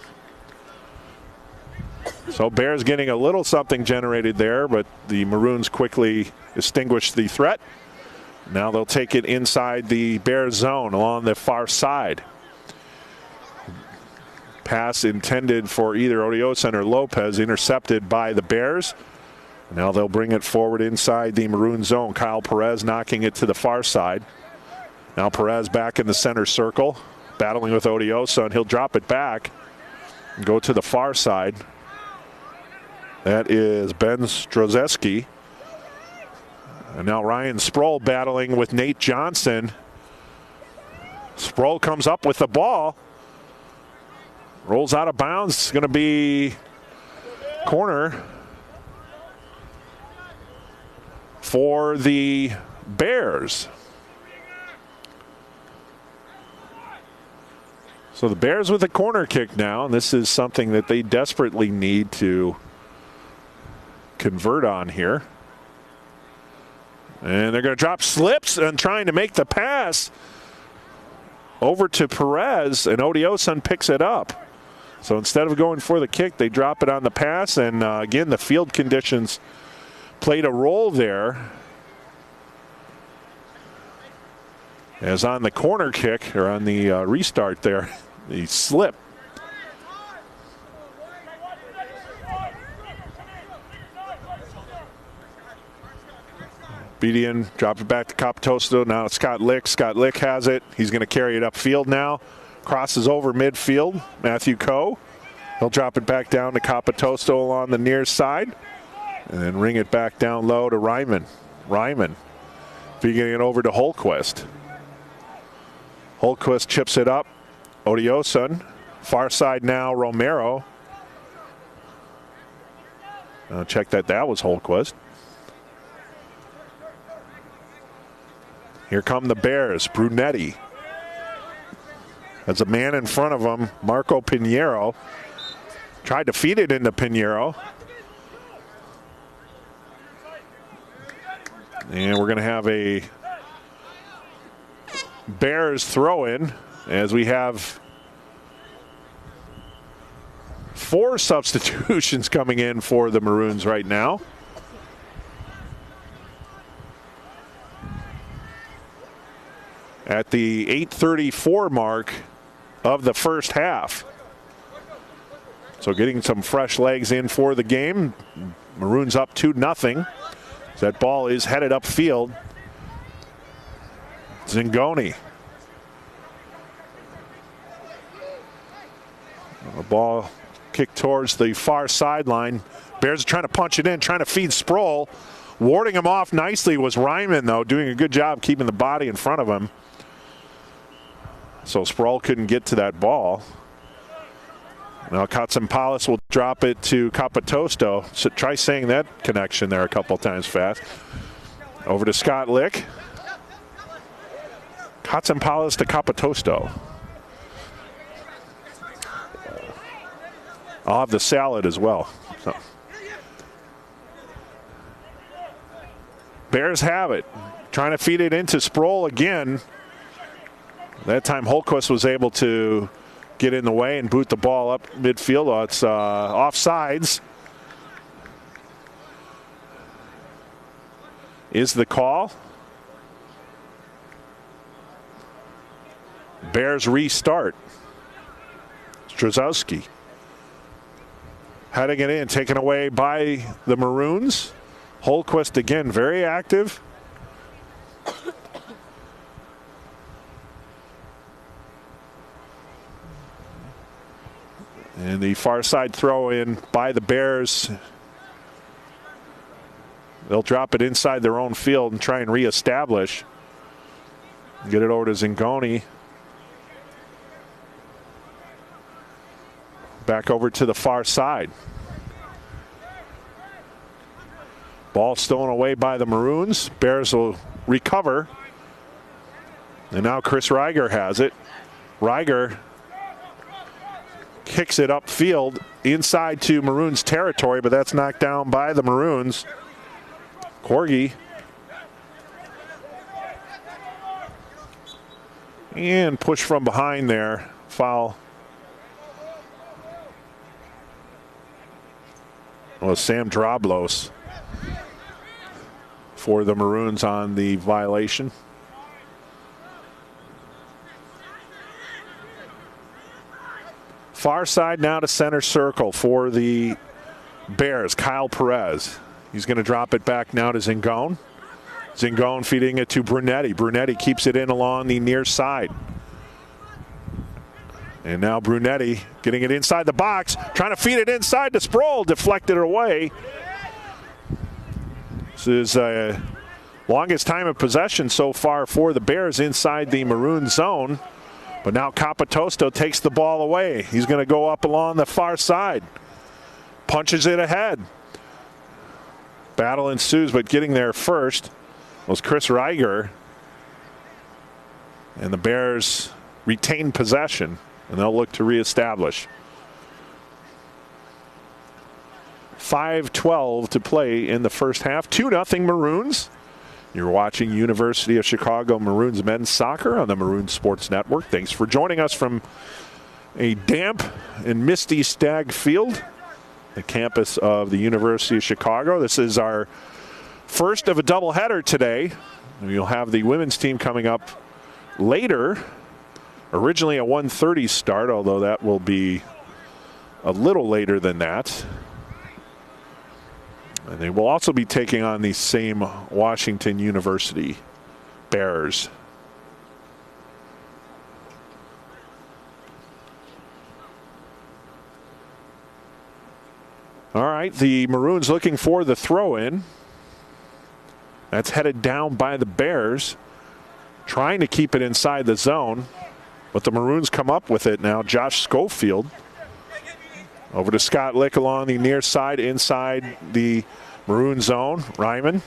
So Bears getting a little something generated there, but the Maroons quickly extinguish the threat. Now they'll take it inside the Bears zone along the far side. Pass intended for either Odioson or Lopez, intercepted by the Bears. Now they'll bring it forward inside the Maroon zone. Kyle Perez knocking it to the far side. Now Perez back in the center circle, battling with Odioson. He'll drop it back and go to the far side. That is Ben Strozeski. And now Ryan Sproul battling with Nate Johnson. Sproul comes up with the ball. Rolls out of bounds. It's going to be corner for the Bears. So the Bears with a corner kick now, and this is something that they desperately need to convert on here. And they're going to drop slips and trying to make the pass over to Perez, and Odioson picks it up. So instead of going for the kick, they drop it on the pass, and again, the field conditions played a role there. As on the corner kick, or on the restart there, the slip. Bedian dropped it back to Capitosto. Now it's Scott Lick. Scott Lick has it. He's going to carry it upfield now. Crosses over midfield. Matthew Coe. He'll drop it back down to Capitosto along the near side. And then ring it back down low to Ryman. Ryman getting it over to Holquist. Holquist chips it up. Odioson. Far side now, Romero. Check that was Holquist. Here come the Bears. Brunetti. There's a man in front of him, Marco Pinheiro. Tried to feed it into Pinheiro. And we're going to have a Bears throw-in as we have 4 substitutions coming in for the Maroons right now. At the 8:34 mark of the first half. So getting some fresh legs in for the game. Maroons up 2-0. That ball is headed upfield. Zingoni. A ball kicked towards the far sideline. Bears are trying to punch it in, trying to feed Sproul. Warding him off nicely was Ryman, though, doing a good job keeping the body in front of him. So Sproul couldn't get to that ball. Now Katsampoulos will drop it to Capitosto. So try saying that connection there a couple times fast. Over to Scott Lick. Katsampalas to Kapatosto. I'll have the salad as well. So. Bears have it. Trying to feed it into Sproul again. That time Holquist was able to get in the way and boot the ball up midfield. Oh, it's offsides. Is the call. Bears restart. Strzelski heading it in, taken away by the Maroons. Holquist again, very active. And the far side throw in by the Bears. They'll drop it inside their own field and try and reestablish. Get it over to Zingoni. Back over to the far side. Ball stolen away by the Maroons. Bears will recover. And now Chris Reiger has it. Reiger kicks it upfield inside to Maroons territory, but that's knocked down by the Maroons. Corgi. And push from behind there. Foul. Well, Sam Droblos for the Maroons on the violation. Far side now to center circle for the Bears. Kyle Perez. He's going to drop it back now to Zingone. Zingone feeding it to Brunetti. Brunetti keeps it in along the near side. And now Brunetti getting it inside the box, trying to feed it inside to Sproul, deflected it away. This is longest time of possession so far for the Bears inside the Maroon zone. But now Kapatosto takes the ball away. He's going to go up along the far side. Punches it ahead. Battle ensues, but getting there first was Chris Reiger. And the Bears retain possession, and they'll look to reestablish. 5:12 to play in the first half. 2-0 Maroons. You're watching University of Chicago Maroons men's soccer on the Maroons Sports Network. Thanks for joining us from a damp and misty Stagg Field, the campus of the University of Chicago. This is our first of a doubleheader today. We'll have the women's team coming up later. Originally a 1:30 start, although that will be a little later than that. And they will also be taking on the same Washington University Bears. All right, the Maroons looking for the throw-in. That's headed down by the Bears, trying to keep it inside the zone. But the Maroons come up with it now. Josh Schofield over to Scott Lick along the near side inside the Maroon zone. Ryman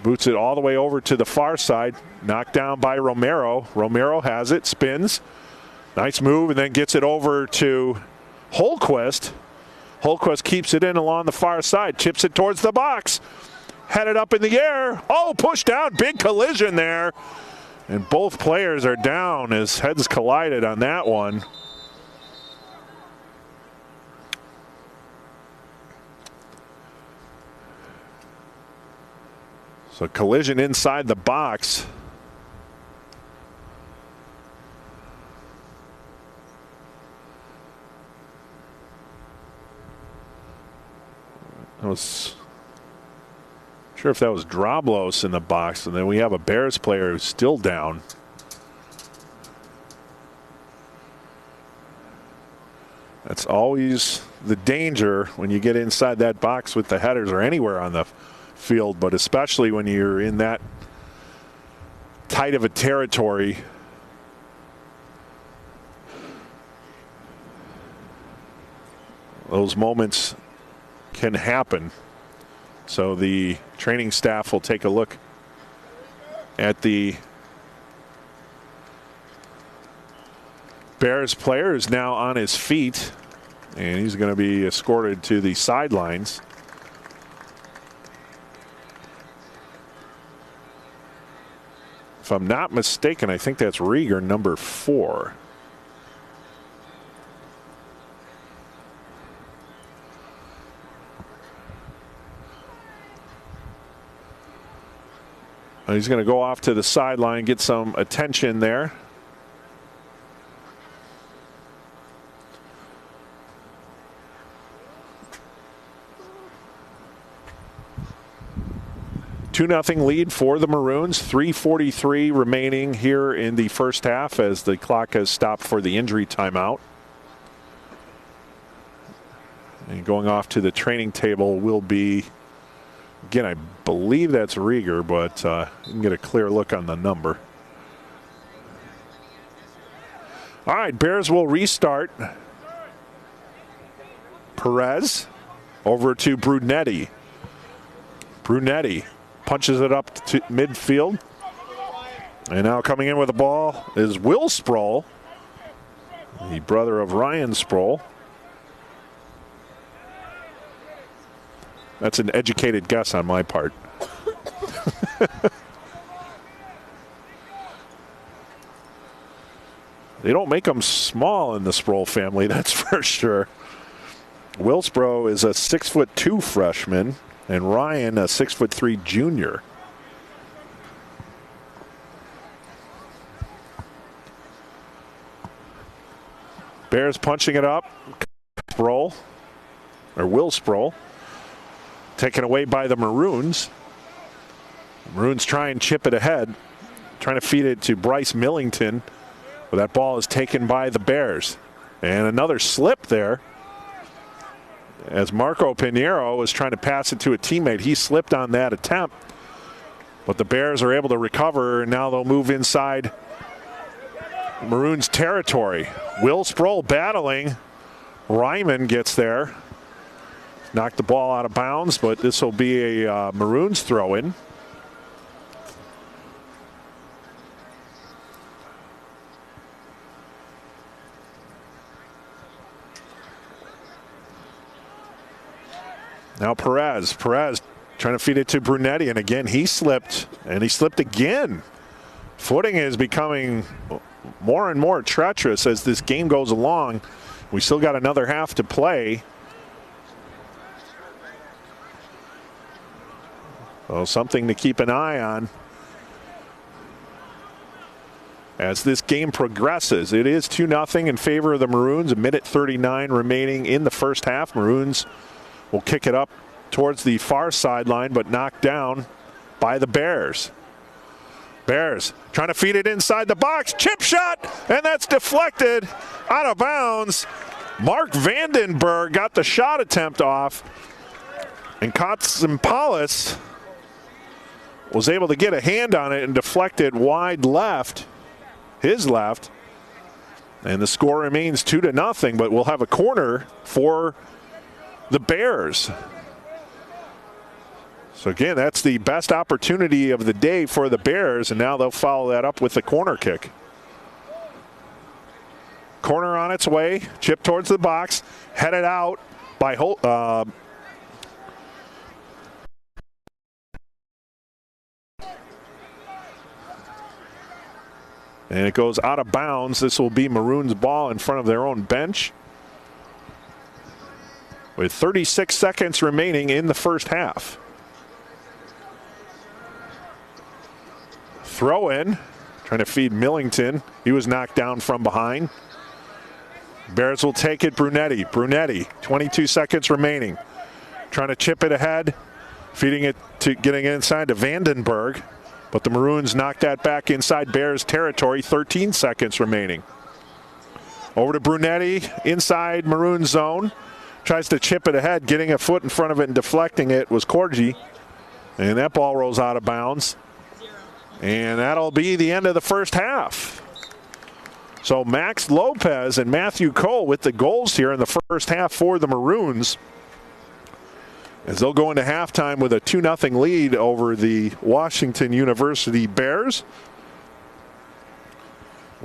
boots it all the way over to the far side. Knocked down by Romero. Romero has it, spins. Nice move, and then gets it over to Holquist. Holquist keeps it in along the far side. Chips it towards the box. Headed up in the air. Oh, pushed down. Big collision there. And both players are down as heads collided on that one. So collision inside the box. I was sure if that was Droblos in the box, and then we have a Bears player who's still down. That's always the danger when you get inside that box with the headers or anywhere on the field, but especially when you're in that tight of a territory. Those moments can happen. So the training staff will take a look at the Bears player is now on his feet, and he's going to be escorted to the sidelines. If I'm not mistaken, I think that's Rieger, number 4. He's going to go off to the sideline, get some attention there. Two 2-0 lead for the Maroons. 3:43 remaining here in the first half as the clock has stopped for the injury timeout. And going off to the training table will be, again, I believe that's Rieger, but you can get a clear look on the number. All right, Bears will restart. Perez over to Brunetti. Brunetti punches it up to midfield. And now coming in with the ball is Will Sproul, the brother of Ryan Sproul. That's an educated guess on my part. They don't make them small in the Sproul family, that's for sure. Will Sproul is a 6'2" freshman, and Ryan a 6'3" junior. Bears punching it up. Sproul, or Will Sproul, taken away by the Maroons. Maroons try and chip it ahead, trying to feed it to Bryce Millington. But that ball is taken by the Bears. And another slip there. As Marco Pinheiro was trying to pass it to a teammate, he slipped on that attempt. But the Bears are able to recover, and now they'll move inside Maroons territory. Will Sproul battling. Ryman gets there. Knocked the ball out of bounds, but this will be a Maroons throw-in. Now Perez trying to feed it to Brunetti, and again he slipped, and he slipped again. Footing is becoming more and more treacherous as this game goes along. We still got another half to play. So something to keep an eye on as this game progresses. It is 2-0 in favor of the Maroons. 1:39 remaining in the first half. Maroons will kick it up towards the far sideline, but knocked down by the Bears. Bears trying to feed it inside the box. Chip shot, and that's deflected out of bounds. Mark Vandenberg got the shot attempt off, and Katsimpoulos was able to get a hand on it and deflect it wide left, his left. And the score remains 2-0, but we'll have a corner for the Bears. So again, that's the best opportunity of the day for the Bears, and now they'll follow that up with the corner kick. Corner on its way, chip towards the box, headed out by and it goes out of bounds. This will be Maroons ball in front of their own bench, with 36 seconds remaining in the first half. Throw in, trying to feed Millington. He was knocked down from behind. Bears will take it. Brunetti, 22 seconds remaining. Trying to chip it ahead, feeding it to, getting inside to Vandenberg. But the Maroons knocked that back inside Bears territory. 13 seconds remaining. Over to Brunetti, inside Maroon zone. Tries to chip it ahead, getting a foot in front of it and deflecting it was Corgi. And that ball rolls out of bounds. And that'll be the end of the first half. So Max Lopez and Matthew Cole with the goals here in the first half for the Maroons, as they'll go into halftime with a 2-0 lead over the Washington University Bears.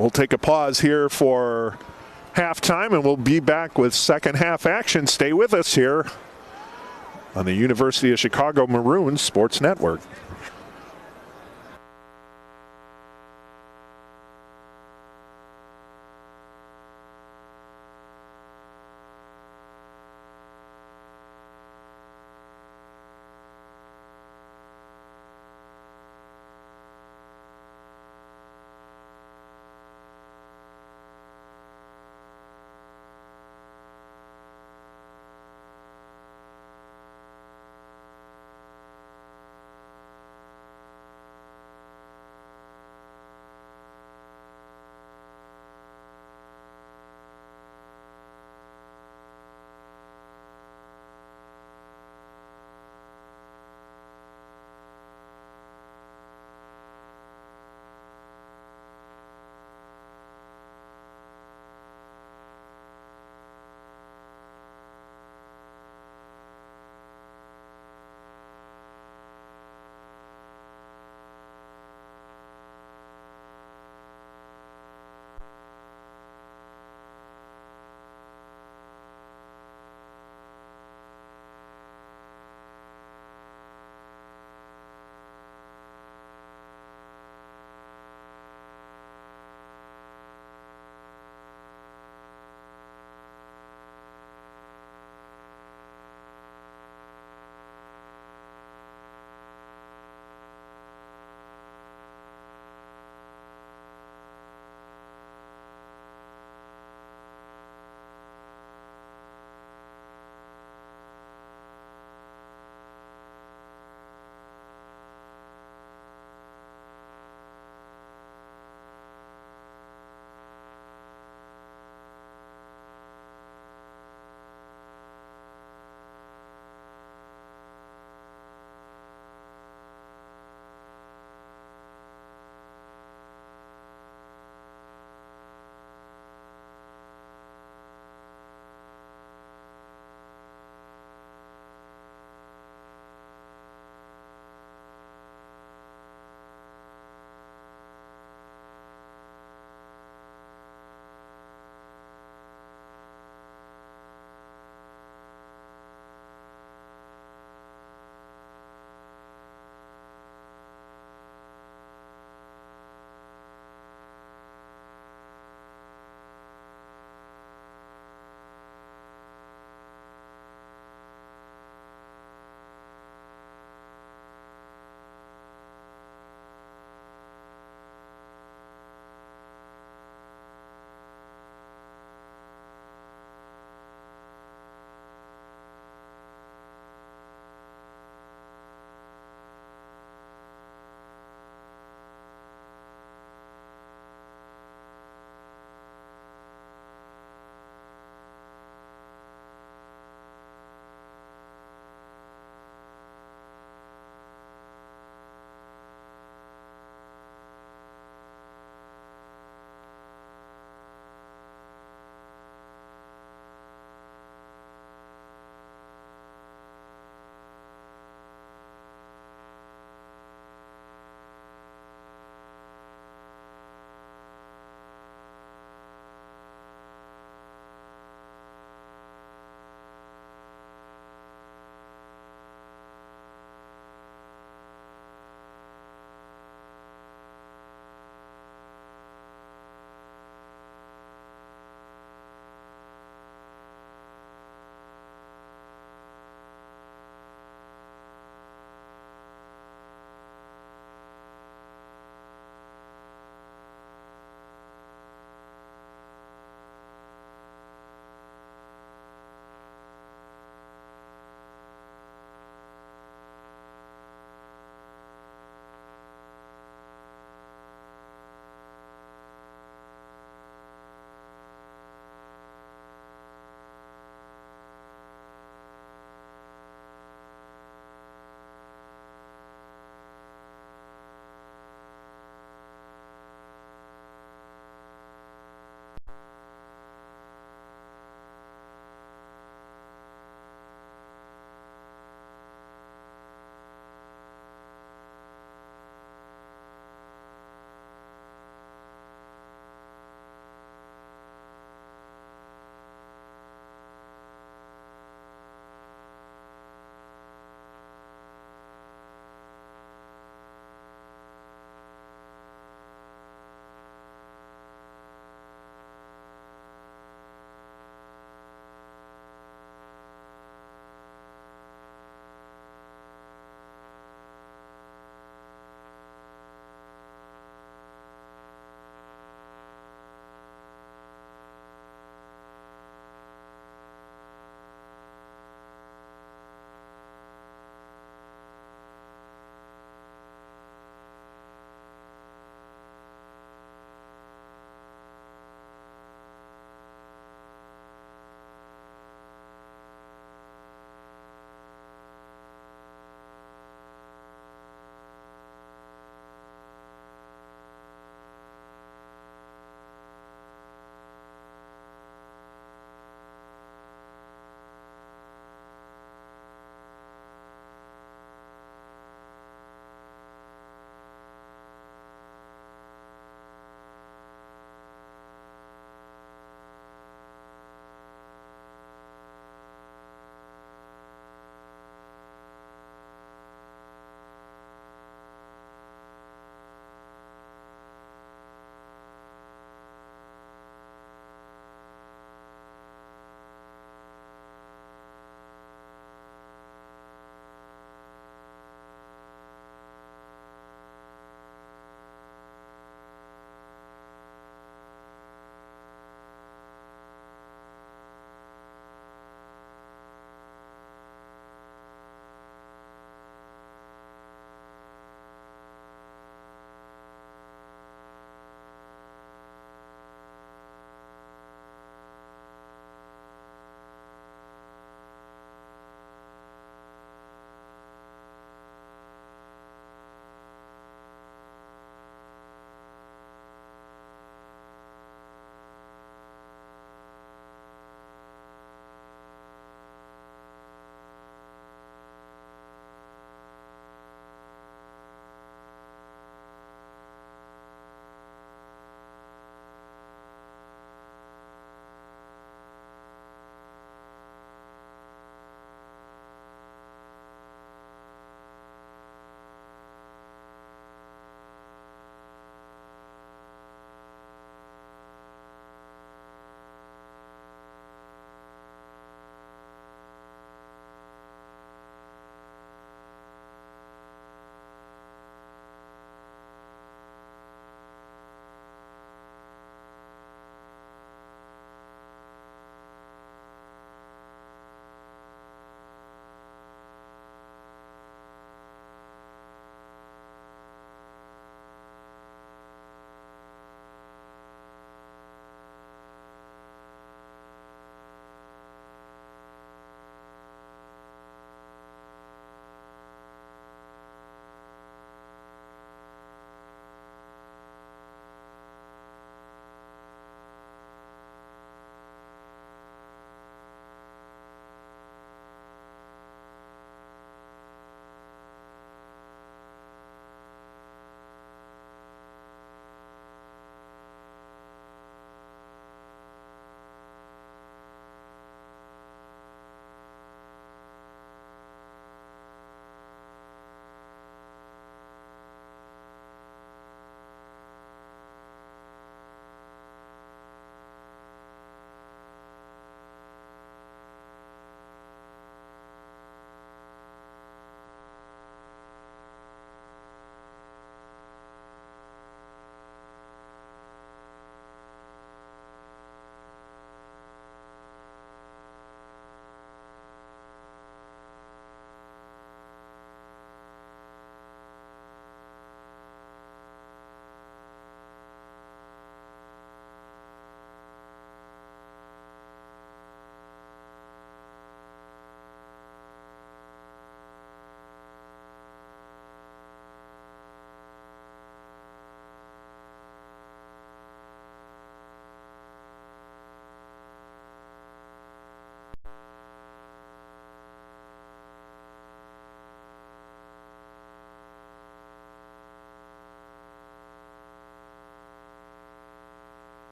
We'll take a pause here for halftime, and we'll be back with second half action. Stay with us here on the University of Chicago Maroons Sports Network.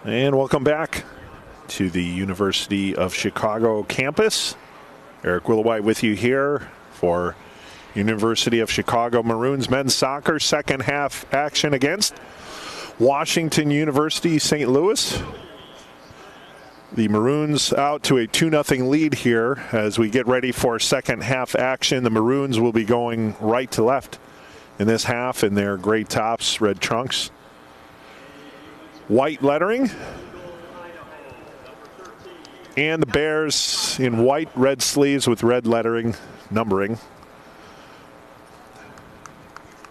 And welcome back to the University of Chicago campus. Eric Willowhite with you here for University of Chicago Maroons men's soccer second half action against Washington University St. Louis. The Maroons out to a 2-0 lead here as we get ready for second half action. The Maroons will be going right to left in this half in their gray tops, red trunks. White lettering. And the Bears in white, red sleeves with red lettering, numbering.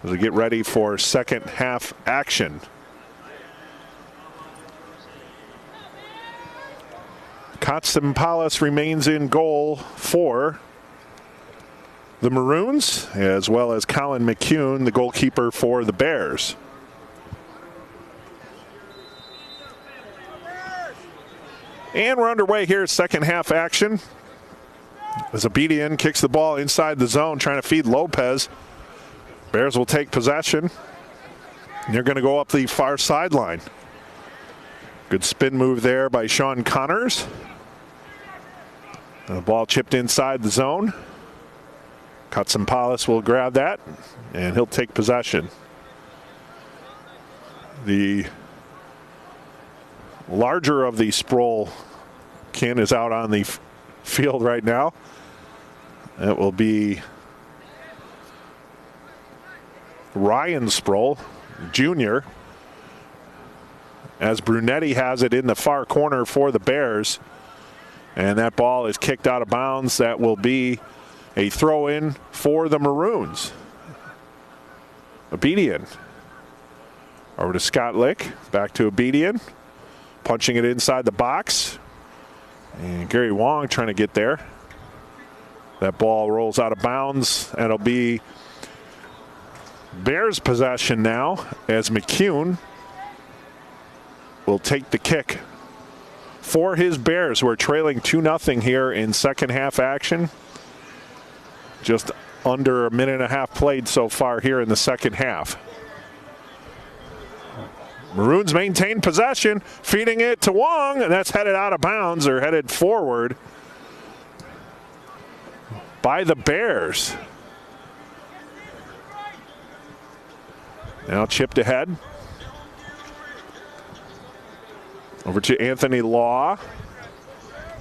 As we get ready for second half action. Katsimpalis remains in goal for the Maroons, as well as Colin McCune, the goalkeeper for the Bears. And we're underway here, second half action. As Abedian kicks the ball inside the zone, trying to feed Lopez. Bears will take possession. And they're going to go up the far sideline. Good spin move there by Sean Connors. The ball chipped inside the zone. Katsimpalis will grab that, and he'll take possession. The larger of the Sproul kin is out on the field right now. It will be Ryan Sproul, Jr., as Brunetti has it in the far corner for the Bears. And that ball is kicked out of bounds. That will be a throw-in for the Maroons. Abedian over to Scott Lick, back to Abedian. Punching it inside the box. And Gary Wong trying to get there. That ball rolls out of bounds. And it'll be Bears possession now as McCune will take the kick for his Bears, who are trailing 2-0 here in second half action. Just under a minute and a half played so far here in the second half. Maroons maintain possession, feeding it to Wong, and that's headed out of bounds, or headed forward by the Bears. Now chipped ahead. Over to Anthony Law.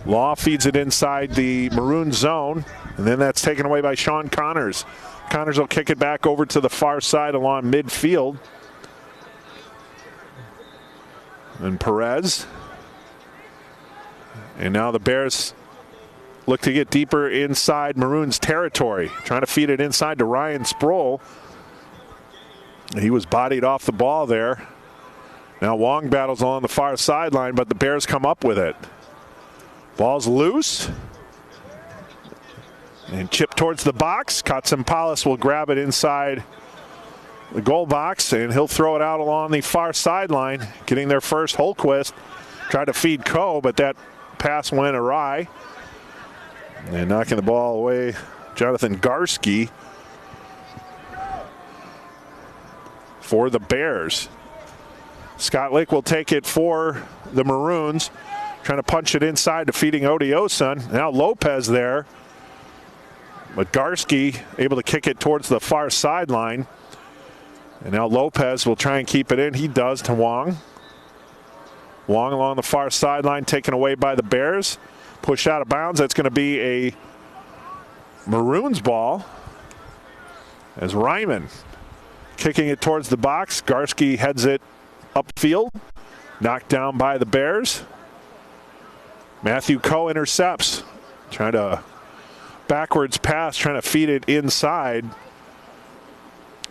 Law feeds it inside the Maroon zone, and then that's taken away by Sean Connors. Connors will kick it back over to the far side along midfield. And Perez. And now the Bears look to get deeper inside Maroons territory, trying to feed it inside to Ryan Sproul. He was bodied off the ball there. Now Wong battles along the far sideline, but the Bears come up with it. Ball's loose. And chipped towards the box. Katsimpalis will grab it inside the goal box, and he'll throw it out along the far sideline. Getting there first, Holquist tried to feed Coe, but that pass went awry. And knocking the ball away, Jonathan Garski for the Bears. Scott Lick will take it for the Maroons, trying to punch it inside to feeding Odioson. Now Lopez there, but Garski able to kick it towards the far sideline. And now Lopez will try and keep it in. He does to Wong. Wong along the far sideline, taken away by the Bears. Pushed out of bounds. That's going to be a Maroons ball. As Ryman kicking it towards the box. Garski heads it upfield. Knocked down by the Bears. Matthew Coe intercepts. Trying to backwards pass, trying to feed it inside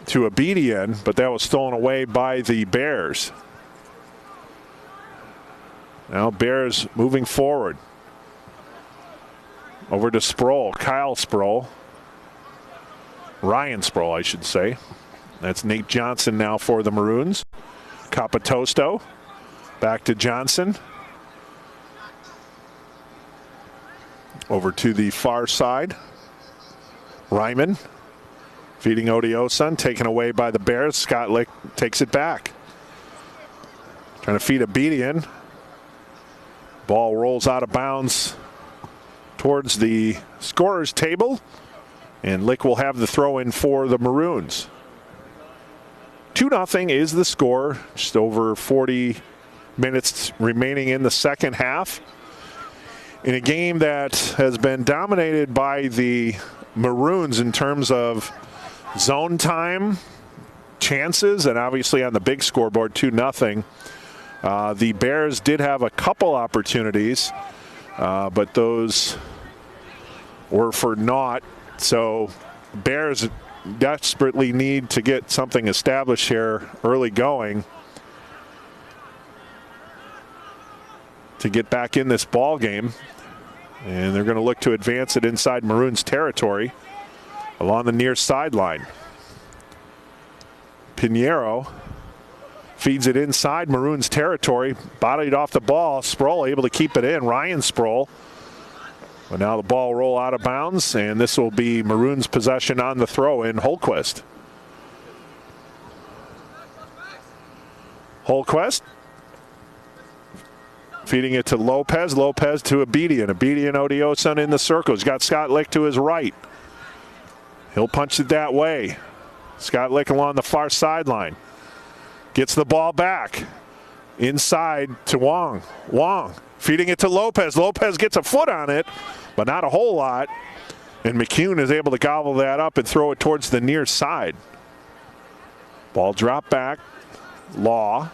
to Abedian, but that was stolen away by the Bears. Now Bears moving forward. Over to Sproul, Kyle Sproul. Ryan Sproul, I should say. That's Nate Johnson now for the Maroons. Capitosto, back to Johnson. Over to the far side. Ryman. Feeding Odioson, taken away by the Bears. Scott Lick takes it back. Trying to feed Abedian. Ball rolls out of bounds towards the scorer's table, and Lick will have the throw in for the Maroons. 2-0 is the score. Just over 40 minutes remaining in the second half. In a game that has been dominated by the Maroons in terms of zone time, chances, and obviously on the big scoreboard, 2-0. The Bears did have a couple opportunities, but those were for naught. So Bears desperately need to get something established here early going to get back in this ball game. And they're going to look to advance it inside Maroons territory along the near sideline. Pinheiro feeds it inside Maroons territory, bodied off the ball. Sproul able to keep it in. Ryan Sproul. But now the ball roll out of bounds, and this will be Maroons possession on the throw in. Holquist. Holquist feeding it to Lopez. Lopez to Abedian. Abedian, Odioson in the circle. He's got Scott Lick to his right. He'll punch it that way. Scott Lick along the far sideline. Gets the ball back. Inside to Wong. Wong feeding it to Lopez. Lopez gets a foot on it, but not a whole lot. And McCune is able to gobble that up and throw it towards the near side. Ball drop back. Law.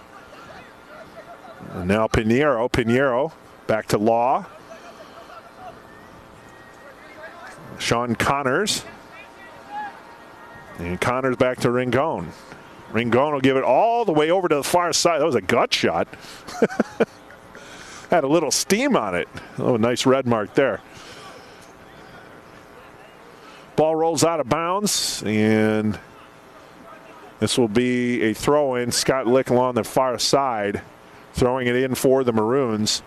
And now Pinheiro. Pinheiro back to Law. Sean Connors. And Connors back to Ringone. Ringone will give it all the way over to the far side. That was a gut shot. Had a little steam on it. Oh, nice red mark there. Ball rolls out of bounds, and this will be a throw-in. Scott Lick along the far side, throwing it in for the Maroons.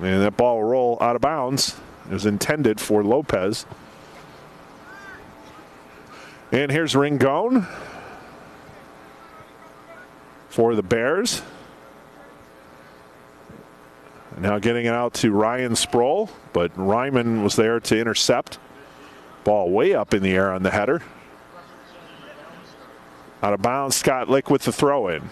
And that ball will roll out of bounds. It was intended for Lopez. And here's Ringone for the Bears. Now getting it out to Ryan Sproul, but Ryman was there to intercept. Ball way up in the air on the header. Out of bounds, Scott Lick with the throw in.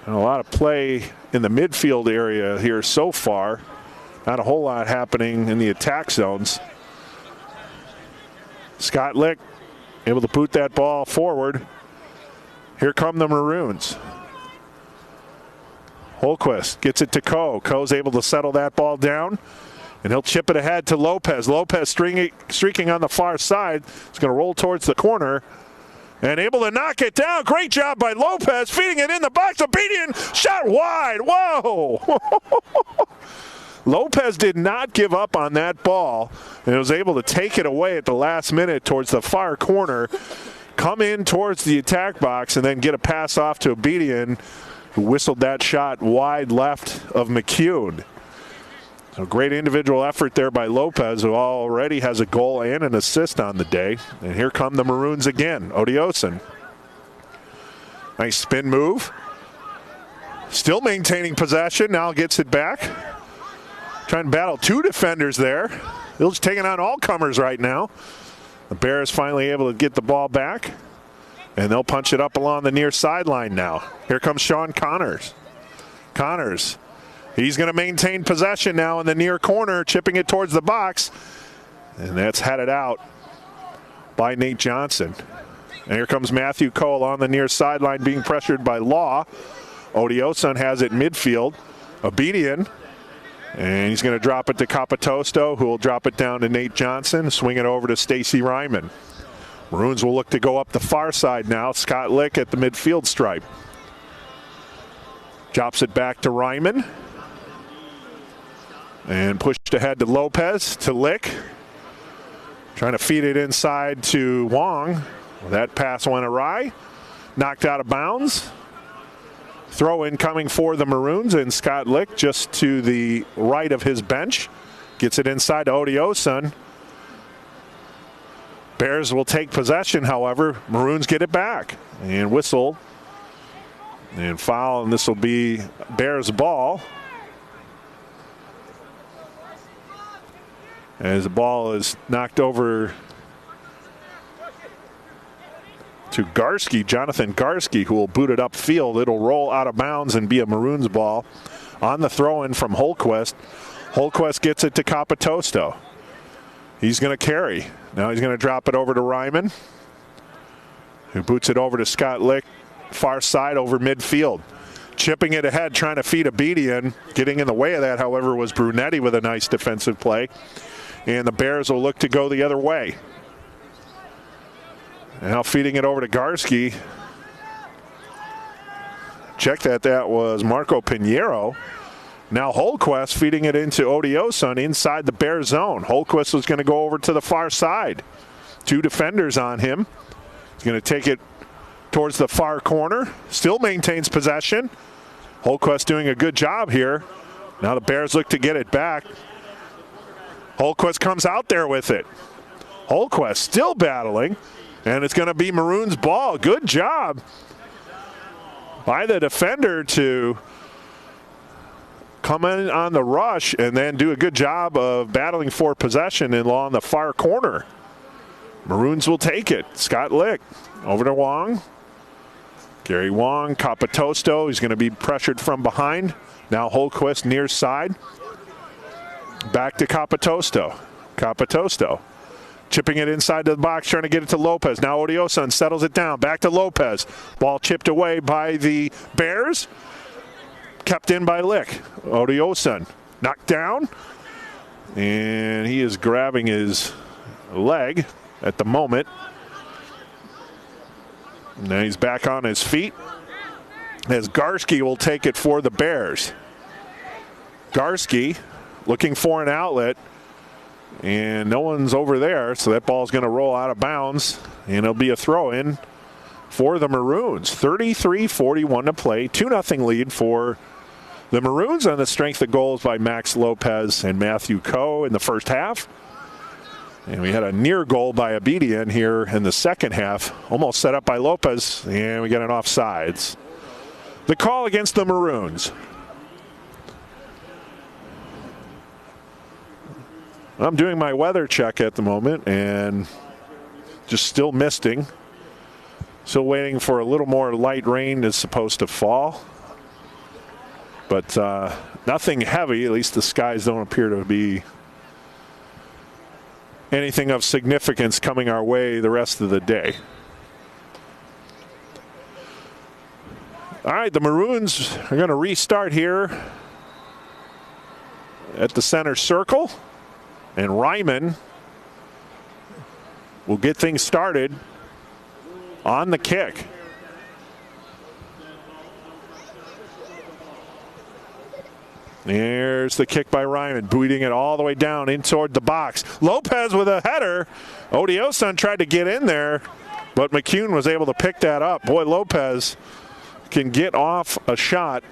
And a lot of play in the midfield area here so far. Not a whole lot happening in the attack zones. Scott Lick able to boot that ball forward. Here come the Maroons. Holquist gets it to Coe. Coe's able to settle that ball down, and he'll chip it ahead to Lopez. Lopez streaking on the far side. It's going to roll towards the corner and able to knock it down. Great job by Lopez, feeding it in the box. Obedient shot wide. Whoa! Lopez did not give up on that ball and was able to take it away at the last minute towards the far corner, come in towards the attack box, and then get a pass off to Obedient, who whistled that shot wide left of McCune. So great individual effort there by Lopez, who already has a goal and an assist on the day. And here come the Maroons again. Odioson. Nice spin move. Still maintaining possession. Now gets it back. Trying to battle two defenders there. They're just taking on all comers right now. The Bears finally able to get the ball back. And they'll punch it up along the near sideline now. Here comes Sean Connors. Connors. He's going to maintain possession now in the near corner, chipping it towards the box. And that's headed out by Nate Johnson. And here comes Matthew Cole on the near sideline being pressured by Law. Odioson has it midfield. Obedient. And he's going to drop it to Capitosto, who will drop it down to Nate Johnson, swing it over to Stacy Ryman. Maroons will look to go up the far side now. Scott Lick at the midfield stripe. Drops it back to Ryman. And pushed ahead to Lopez, to Lick. Trying to feed it inside to Wong. That pass went awry. Knocked out of bounds. Throw in coming for the Maroons, and Scott Lick just to the right of his bench. Gets it inside to Odioson. Bears will take possession, however. Maroons get it back. And whistle. And foul, and this will be Bears ball. As the ball is knocked over to Garski, Jonathan Garski, who will boot it upfield. It'll roll out of bounds and be a Maroons ball. On the throw-in from Holquist. Holquist gets it to Capitosto. He's going to carry. Now he's going to drop it over to Ryman, who boots it over to Scott Lick, far side over midfield. Chipping it ahead, trying to feed Abedian. Getting in the way of that, however, was Brunetti with a nice defensive play. And the Bears will look to go the other way. Now feeding it over to Garski. Check that was Marco Pinheiro. Now Holquist feeding it into Odioson inside the Bear zone. Holquist was going to go over to the far side. Two defenders on him. He's going to take it towards the far corner. Still maintains possession. Holquist doing a good job here. Now the Bears look to get it back. Holquist comes out there with it. Holquist still battling. And it's going to be Maroons ball. Good job by the defender to come in on the rush and then do a good job of battling for possession along the far corner. Maroons will take it. Scott Lick over to Wong. Gary Wong, Capitosto. He's going to be pressured from behind. Now Holquist near side. Back to Capitosto. Capitosto chipping it inside the box, trying to get it to Lopez. Now Odioson settles it down. Back to Lopez. Ball chipped away by the Bears. Kept in by Lick. Odioson knocked down. And he is grabbing his leg at the moment. Now he's back on his feet. As Garski will take it for the Bears. Garski looking for an outlet. And no one's over there, so that ball's going to roll out of bounds. And it'll be a throw-in for the Maroons. 33-41 to play. 2-0 lead for the Maroons on the strength of goals by Max Lopez and Matthew Coe in the first half. And we had a near goal by Abedian here in the second half. Almost set up by Lopez, and we get an offsides. The call against the Maroons. I'm doing my weather check at the moment and just still misting. Still waiting for a little more light rain that's supposed to fall. But nothing heavy. At least the skies don't appear to be anything of significance coming our way the rest of the day. All right, the Maroons are going to restart here at the center circle. And Ryman will get things started on the kick. There's the kick by Ryman, booting it all the way down in toward the box. Lopez with a header. Odioson tried to get in there, but McCune was able to pick that up. Boy, Lopez can get off a shot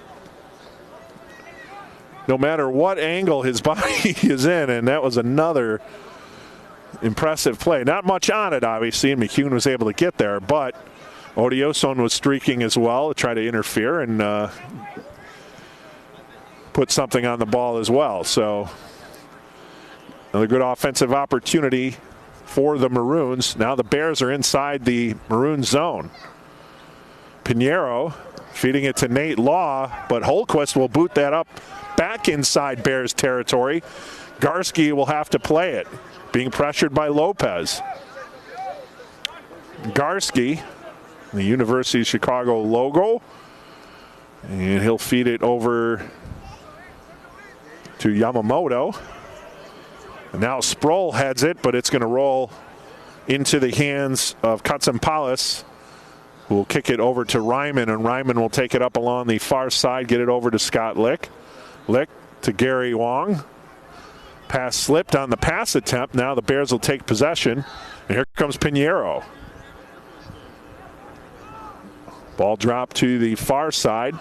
no matter what angle his body is in, and that was another impressive play. Not much on it, obviously, and McCune was able to get there, but Odioson was streaking as well to try to interfere and put something on the ball as well. So another good offensive opportunity for the Maroons. Now the Bears are inside the Maroon zone. Pinheiro feeding it to Nate Law, but Holquist will boot that up back inside Bears territory. Garski will have to play it, being pressured by Lopez. Garski, the University of Chicago logo, and he'll feed it over to Yamamoto. And now Sproul heads it, but it's going to roll into the hands of Katsampalis, who will kick it over to Ryman, and Ryman will take it up along the far side, get it over to Scott Lick. Lick to Gary Wong. Pass slipped on the pass attempt. Now the Bears will take possession. And here comes Pinheiro. Ball dropped to the far side.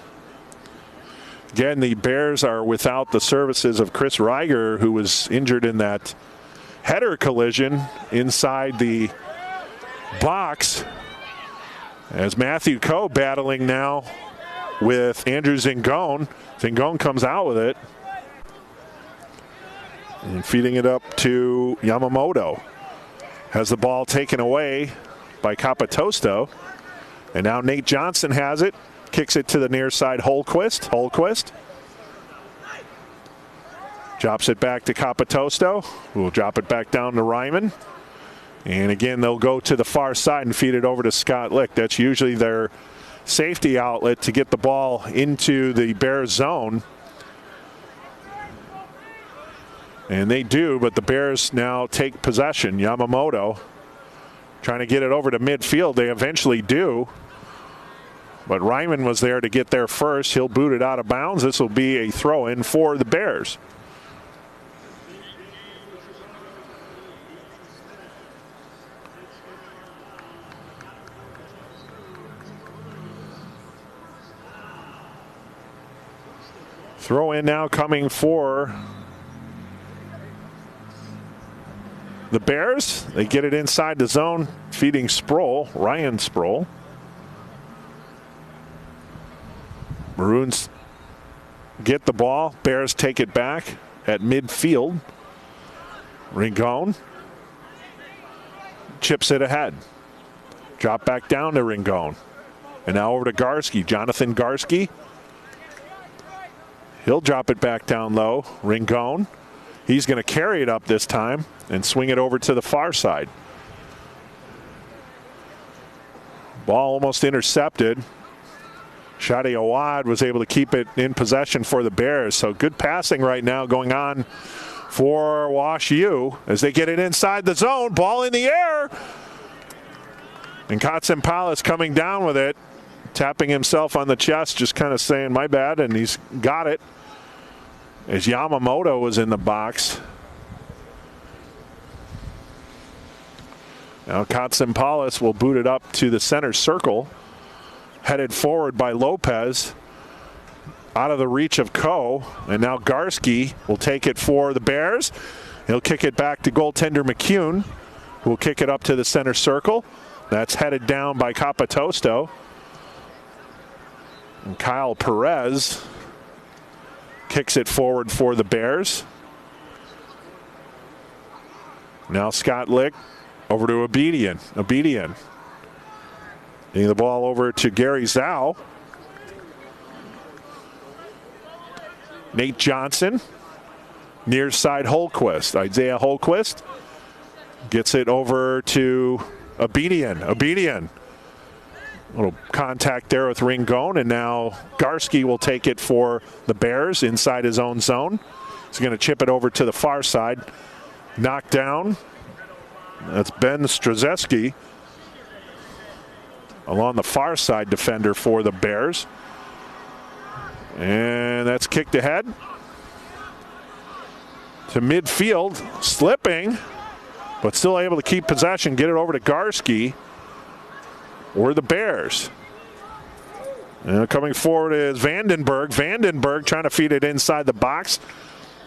Again, the Bears are without the services of Chris Reiger, who was injured in that header collision inside the box as Matthew Coe battling now with Andrew Zingone. Zingone comes out with it and feeding it up to Yamamoto. Has the ball taken away by Capitosto. And now Nate Johnson has it. Kicks it to the near side, Holquist. Holquist drops it back to Capitosto, who will drop it back down to Ryman. And again, they'll go to the far side and feed it over to Scott Lick. That's usually their safety outlet to get the ball into the Bears zone. And they do, but the Bears now take possession. Yamamoto trying to get it over to midfield. They eventually do. But Ryman was there to get there first. He'll boot it out of bounds. This will be a throw-in for the Bears. Throw in now coming for the Bears. They get it inside the zone, feeding Sproul, Ryan Sproul. Maroons get the ball. Bears take it back at midfield. Ringone chips it ahead. Drop back down to Ringone. And now over to Garski. Jonathan Garski. He'll drop it back down low. Ringone. He's going to carry it up this time and swing it over to the far side. Ball almost intercepted. Shadi Awad was able to keep it in possession for the Bears. So good passing right now going on for WashU as they get it inside the zone. Ball in the air. And Katsimpalis coming down with it. Tapping himself on the chest, just kind of saying, my bad, and he's got it. As Yamamoto was in the box. Now Katsimpalis will boot it up to the center circle. Headed forward by Lopez. Out of the reach of Coe. And now Garski will take it for the Bears. He'll kick it back to goaltender McCune, who will kick it up to the center circle. That's headed down by Capitosto. And Kyle Perez kicks it forward for the Bears. Now Scott Lick over to Abedian. Abedian. Getting the ball over to Gary Zhao. Nate Johnson. Near side Holquist. Isaiah Holquist gets it over to Abedian. Abedian. A little contact there with Ringone, and now Garski will take it for the Bears inside his own zone. He's going to chip it over to the far side. Knocked down. That's Ben Strzeski along the far side defender for the Bears. And that's kicked ahead to midfield. Slipping, but still able to keep possession. Get it over to Garski. Or the Bears. And coming forward is Vandenberg. Vandenberg trying to feed it inside the box.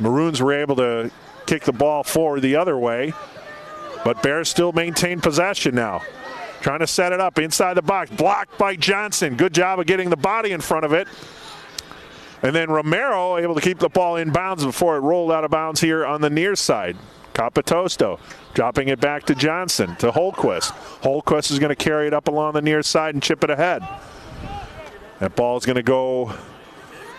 Maroons were able to kick the ball forward the other way. But Bears still maintain possession now. Trying to set it up inside the box. Blocked by Johnson. Good job of getting the body in front of it. And then Romero able to keep the ball in bounds before it rolled out of bounds here on the near side. Capitosto dropping it back to Johnson, to Holquist. Holquist is going to carry it up along the near side and chip it ahead. That ball is going to go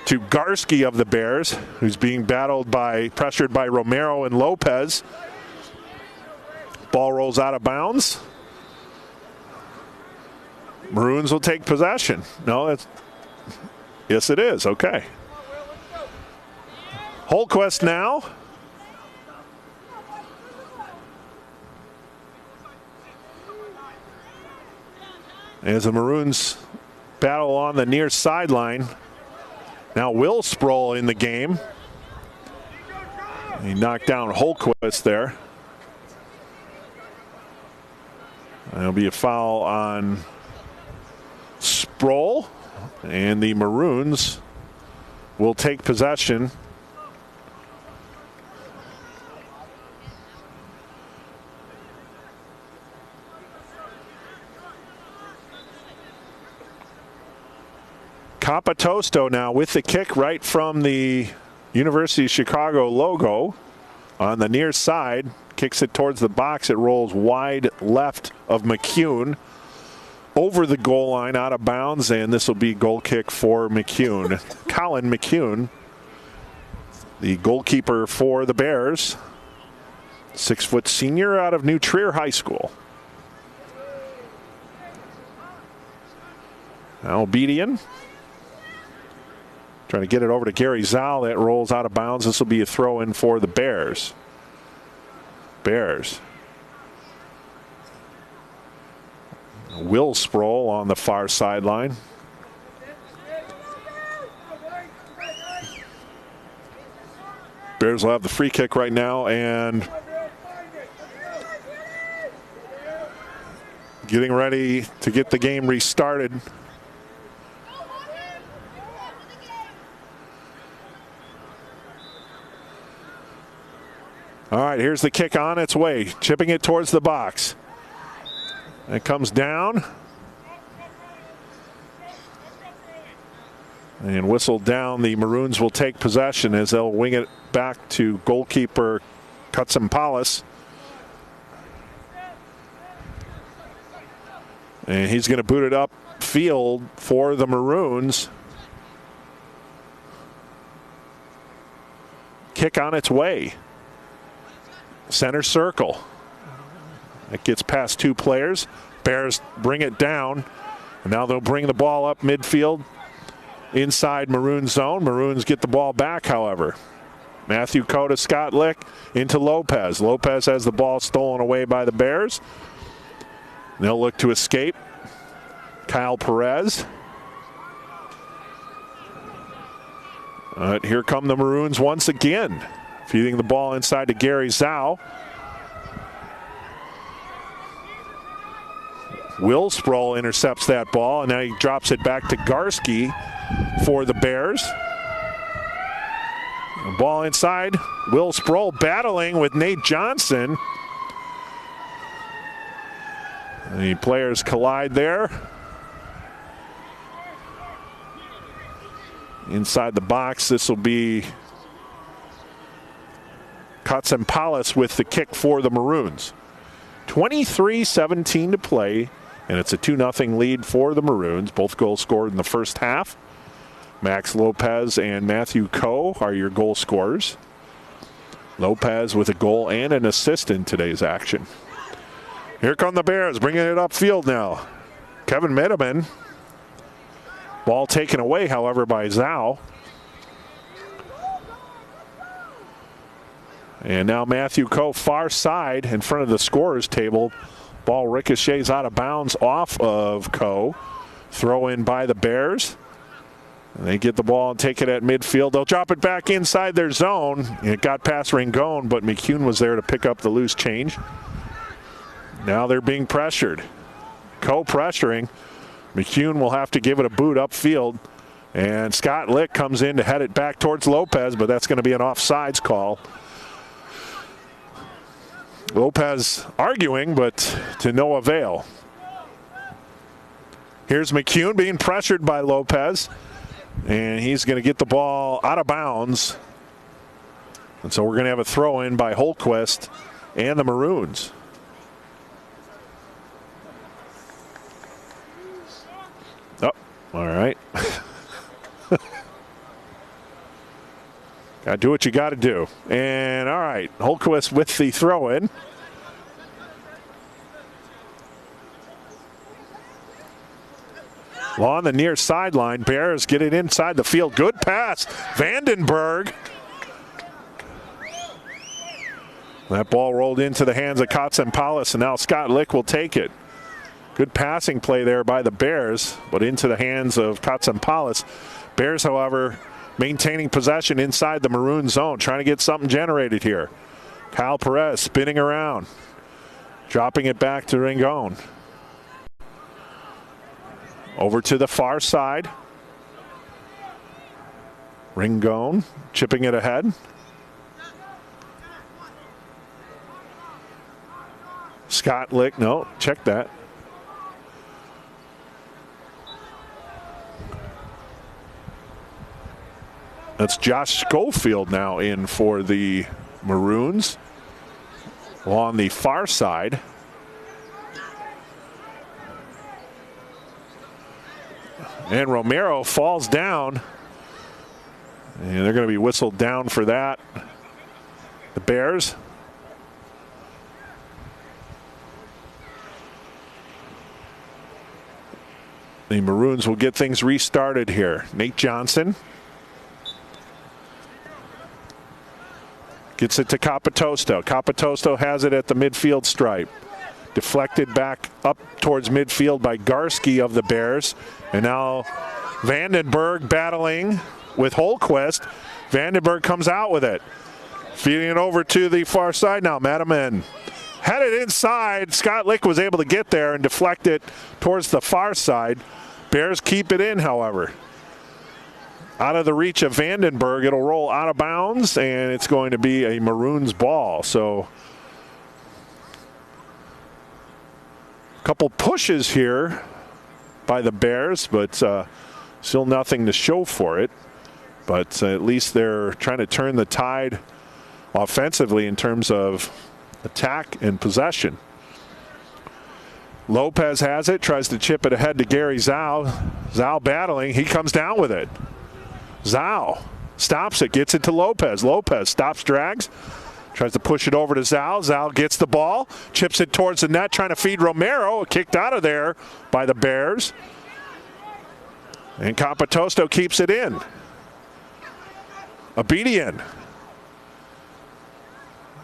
to Garski of the Bears, who's being pressured by Romero and Lopez. Ball rolls out of bounds. Maroons will take possession. Yes, it is. Okay. Holquist now. As the Maroons battle on the near sideline. Now Will Sproul in the game. He knocked down Holquist there. There'll be a foul on Sproul. And the Maroons will take possession. Capitosto now with the kick right from the University of Chicago logo on the near side. Kicks it towards the box. It rolls wide left of McCune over the goal line, out of bounds, and this will be goal kick for McCune. Colin McCune, the goalkeeper for the Bears, 6-foot senior out of New Trier High School. Now Obedian trying to get it over to Gary Zal. That rolls out of bounds. This will be a throw in for the Bears. Will Sproul on the far sideline. Bears will have the free kick right now and getting ready to get the game restarted. All right, here's the kick on its way, chipping it towards the box. It comes down and whistled down. The Maroons will take possession as they'll wing it back to goalkeeper Katsampalis. And he's going to boot it up field for the Maroons. Kick on its way. Center circle. It gets past two players. Bears bring it down. And now they'll bring the ball up midfield inside Maroon zone. Maroons get the ball back, however. Matthew Coe to Scott Lick into Lopez. Lopez has the ball stolen away by the Bears. They'll look to escape. Kyle Perez. Here come the Maroons once again. Feeding the ball inside to Gary Zhao. Will Sproul intercepts that ball, and now he drops it back to Garski for the Bears. The ball inside. Will Sproul battling with Nate Johnson. The players collide there. Inside the box, this will be Katsampalis with the kick for the Maroons. 23-17 to play, and it's a 2-0 lead for the Maroons. Both goals scored in the first half. Max Lopez and Matthew Coe are your goal scorers. Lopez with a goal and an assist in today's action. Here come the Bears, bringing it upfield now. Kevin Mideman. Ball taken away, however, by Zhao. And now Matthew Coe far side in front of the scorer's table. Ball ricochets out of bounds off of Coe. Throw in by the Bears. And they get the ball and take it at midfield. They'll drop it back inside their zone. It got past Ringone, but McCune was there to pick up the loose change. Now they're being pressured. Coe pressuring. McCune will have to give it a boot upfield. And Scott Lick comes in to head it back towards Lopez, but that's going to be an offsides call. Lopez arguing, but to no avail. Here's McCune being pressured by Lopez. And he's going to get the ball out of bounds. And so we're going to have a throw in by Holquist and the Maroons. Oh, all right. Got to do what you got to do. And all right, Holquist with the throw in. On the near sideline, Bears get it inside the field. Good pass, Vandenberg. That ball rolled into the hands of Katsampalis, and now Scott Lick will take it. Good passing play there by the Bears, but into the hands of Katsampalis. Bears, however, maintaining possession inside the Maroon zone, trying to get something generated here. Kyle Perez spinning around, dropping it back to Ringone. Over to the far side. Ringone chipping it ahead. Scott Lick, no, check that. That's Josh Schofield now in for the Maroons on the far side. And Romero falls down. And they're going to be whistled down for that. The Bears. The Maroons will get things restarted here. Nate Johnson gets it to Capitosto. Capitosto has it at the midfield stripe. Deflected back up towards midfield by Garski of the Bears. And now Vandenberg battling with Holquist. Vandenberg comes out with it. Feeding it over to the far side now. Madaman had it inside. Scott Lick was able to get there and deflect it towards the far side. Bears keep it in, however. Out of the reach of Vandenberg, it'll roll out of bounds, and it's going to be a Maroons ball. So a couple pushes here by the Bears, but still nothing to show for it. But at least they're trying to turn the tide offensively in terms of attack and possession. Lopez has it, tries to chip it ahead to Gary Zhao. Zhao battling, he comes down with it. Zhao stops it, gets it to Lopez. Lopez stops, drags, tries to push it over to Zhao. Zhao gets the ball, chips it towards the net, trying to feed Romero. Kicked out of there by the Bears. And Capitosto keeps it in. Abedian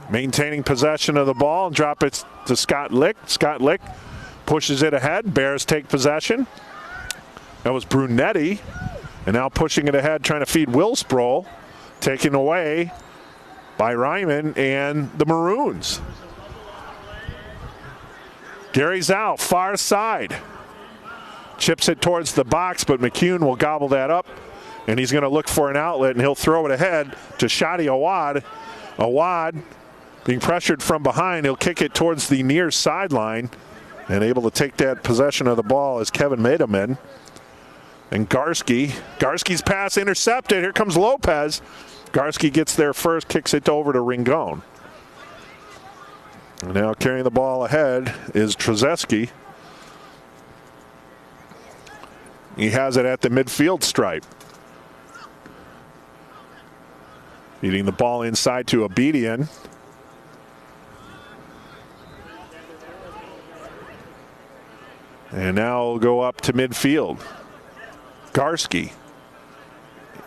maintaining possession of the ball and drop it to Scott Lick. Scott Lick pushes it ahead. Bears take possession. That was Brunetti. And now pushing it ahead, trying to feed Will Sproul. Taken away by Ryman and the Maroons. Gary Zhao, far side. Chips it towards the box, but McCune will gobble that up. And he's going to look for an outlet, and he'll throw it ahead to Shadi Awad. Awad being pressured from behind. He'll kick it towards the near sideline. And able to take that possession of the ball is Kevin Madaman. And Garski. Garski's pass intercepted. Here comes Lopez. Garski gets there first, kicks it over to Ringone. And now carrying the ball ahead is Trzeski. He has it at the midfield stripe. Feeding the ball inside to Abedian. And now we'll go up to midfield. Garski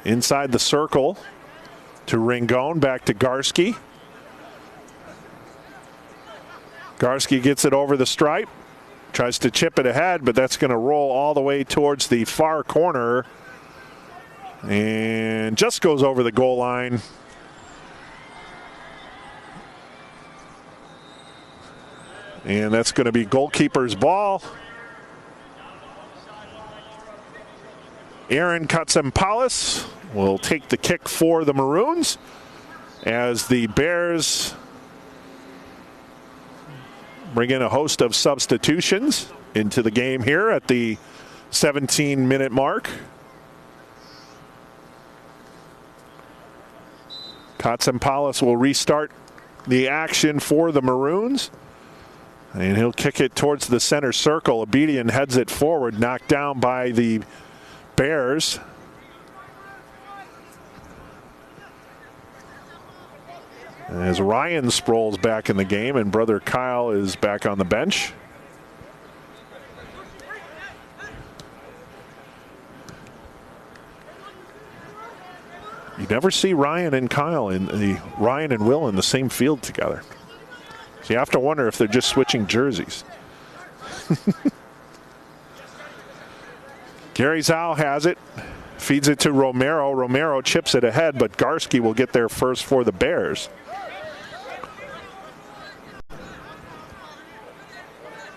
inside the circle to Ringone, back to Garski. Garski gets it over the stripe, tries to chip it ahead, but that's going to roll all the way towards the far corner and just goes over the goal line. And that's going to be goalkeeper's ball. Aaron Katsampalis will take the kick for the Maroons as the Bears bring in a host of substitutions into the game here at the 17-minute mark. Katsampalis will restart the action for the Maroons. And he'll kick it towards the center circle. Abedian heads it forward, knocked down by the Bears. As Ryan Sproul's back in the game and brother Kyle is back on the bench. You never see Ryan and Will in the same field together. So you have to wonder if they're just switching jerseys. Gary Zhao has it, feeds it to Romero. Romero chips it ahead, but Garski will get there first for the Bears.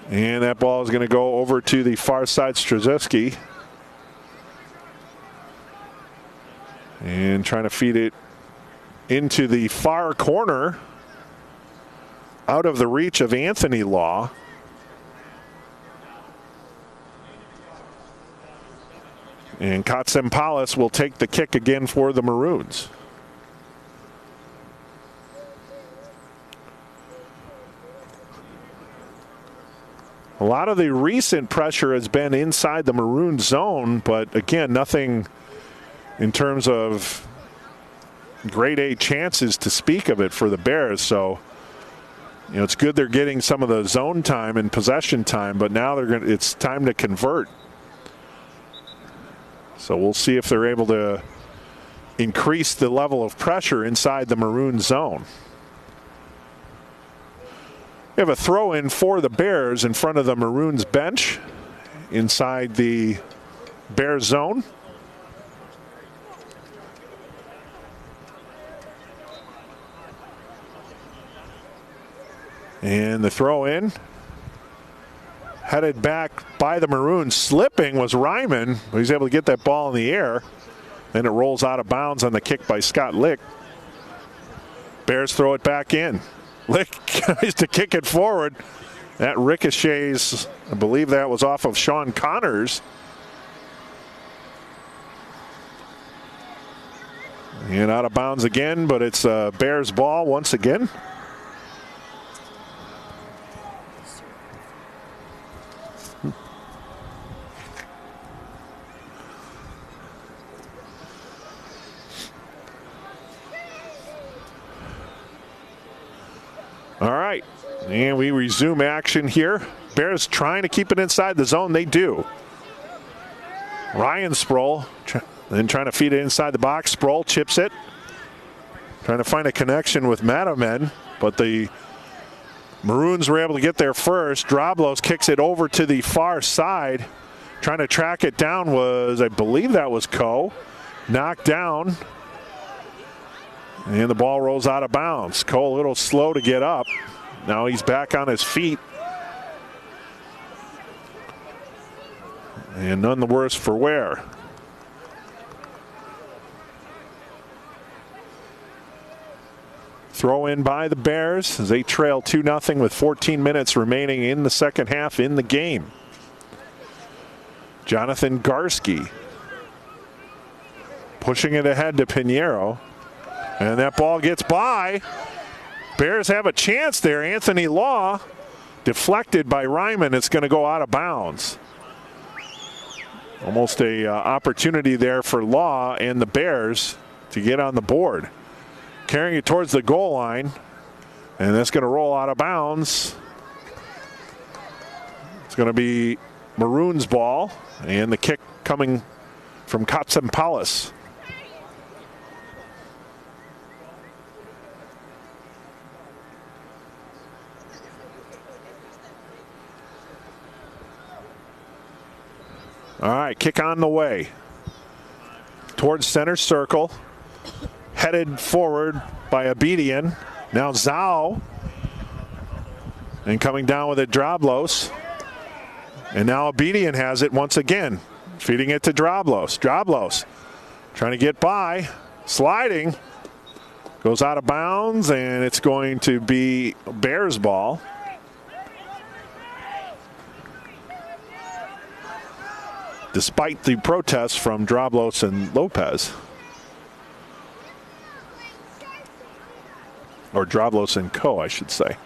And that ball is going to go over to the far side, Strzeski. And trying to feed it into the far corner, out of the reach of Anthony Law. And Katsimpalis will take the kick again for the Maroons. A lot of the recent pressure has been inside the Maroon zone, but again, nothing in terms of grade A chances to speak of it for the Bears. So, you know, it's good they're getting some of the zone time and possession time, but now it's time to convert. So we'll see if they're able to increase the level of pressure inside the Maroon zone. We have a throw in for the Bears in front of the Maroons bench inside the Bears zone. And the throw in headed back by the Maroons. Slipping was Ryman, but he's able to get that ball in the air. Then it rolls out of bounds on the kick by Scott Lick. Bears throw it back in. Lick tries to kick it forward. That ricochets, I believe that was off of Sean Connors. And out of bounds again, but it's a Bears ball once again. All right, and we resume action here. Bears trying to keep it inside the zone. They do. Ryan Sproul then trying to feed it inside the box. Sproul chips it. Trying to find a connection with Matamen, but the Maroons were able to get there first. Droblos kicks it over to the far side. Trying to track it down was, I believe that was Coe. Knocked down. And the ball rolls out of bounds. Cole a little slow to get up. Now he's back on his feet. And none the worse for wear. Throw in by the Bears as they trail 2-0 with 14 minutes remaining in the second half in the game. Jonathan Garski pushing it ahead to Pinheiro. And that ball gets by. Bears have a chance there. Anthony Law deflected by Ryman. It's going to go out of bounds. Almost a opportunity there for Law and the Bears to get on the board. Carrying it towards the goal line. And that's going to roll out of bounds. It's going to be Maroons ball. And the kick coming from Katsimpalis. All right, kick on the way. Towards center circle. Headed forward by Abedian. Now Zhao. And coming down with it, Droblos. And now Abedian has it once again. Feeding it to Droblos. Droblos trying to get by. Sliding. Goes out of bounds, and it's going to be Bears ball. Despite the protests from Droblos and Lopez. Or Droblos and Co., I should say.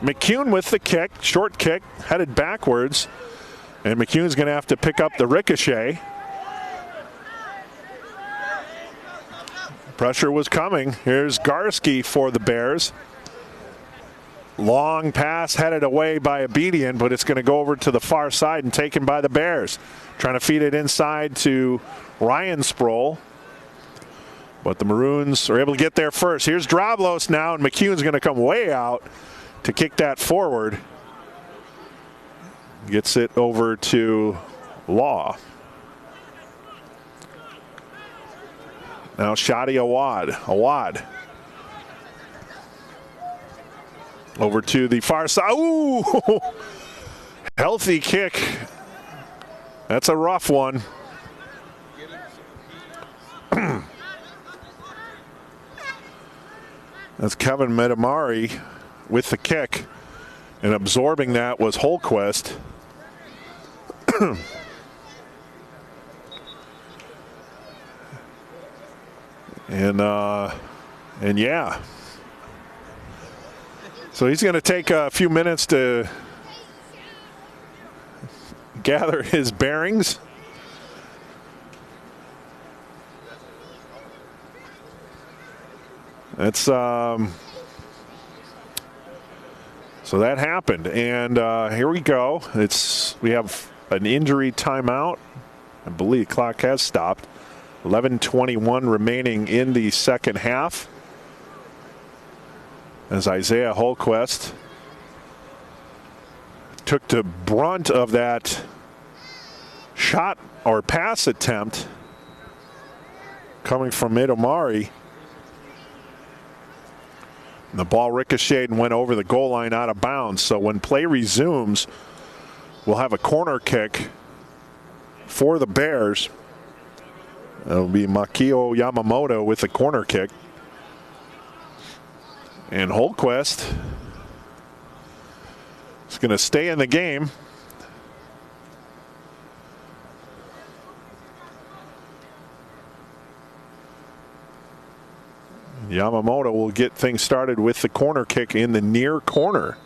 McCune with the kick, short kick, headed backwards. And McCune's going to have to pick up the ricochet. Pressure was coming. Here's Garski for the Bears. Long pass headed away by Abedian, but it's going to go over to the far side and taken by the Bears. Trying to feed it inside to Ryan Sproul. But the Maroons are able to get there first. Here's Droblos now, and McCune's going to come way out to kick that forward. Gets it over to Law. Now Shadi Awad. Awad. Over to the far side. Ooh! Healthy kick. That's a rough one. That's Kevin Metamari with the kick. And absorbing that was Holquist. And yeah. So he's going to take a few minutes to gather his bearings. That's so that happened, and here we go. We have an injury timeout. I believe the clock has stopped. 11:21 remaining in the second half. As Isaiah Holquist took the brunt of that shot or pass attempt coming from Idomari. And the ball ricocheted and went over the goal line out of bounds. So when play resumes, we'll have a corner kick for the Bears. It'll be Makio Yamamoto with the corner kick. And Holquist is going to stay in the game. Yamamoto will get things started with the corner kick in the near corner.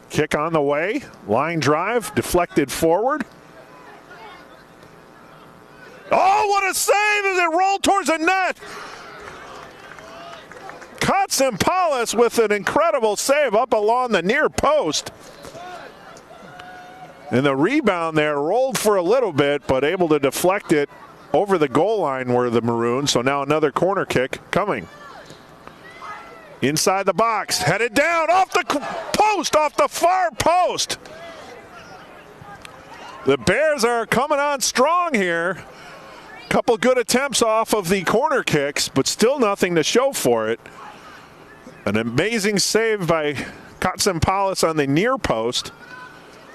Kick on the way. Line drive. Deflected forward. Oh, what a save as it rolled towards the net. Katsimpalis with an incredible save up along the near post. And the rebound there rolled for a little bit, but able to deflect it over the goal line were the Maroons. So now another corner kick coming. Inside the box, headed down, off the post, off the far post. The Bears are coming on strong here. Couple good attempts off of the corner kicks, but still nothing to show for it. An amazing save by Katsimpalis on the near post.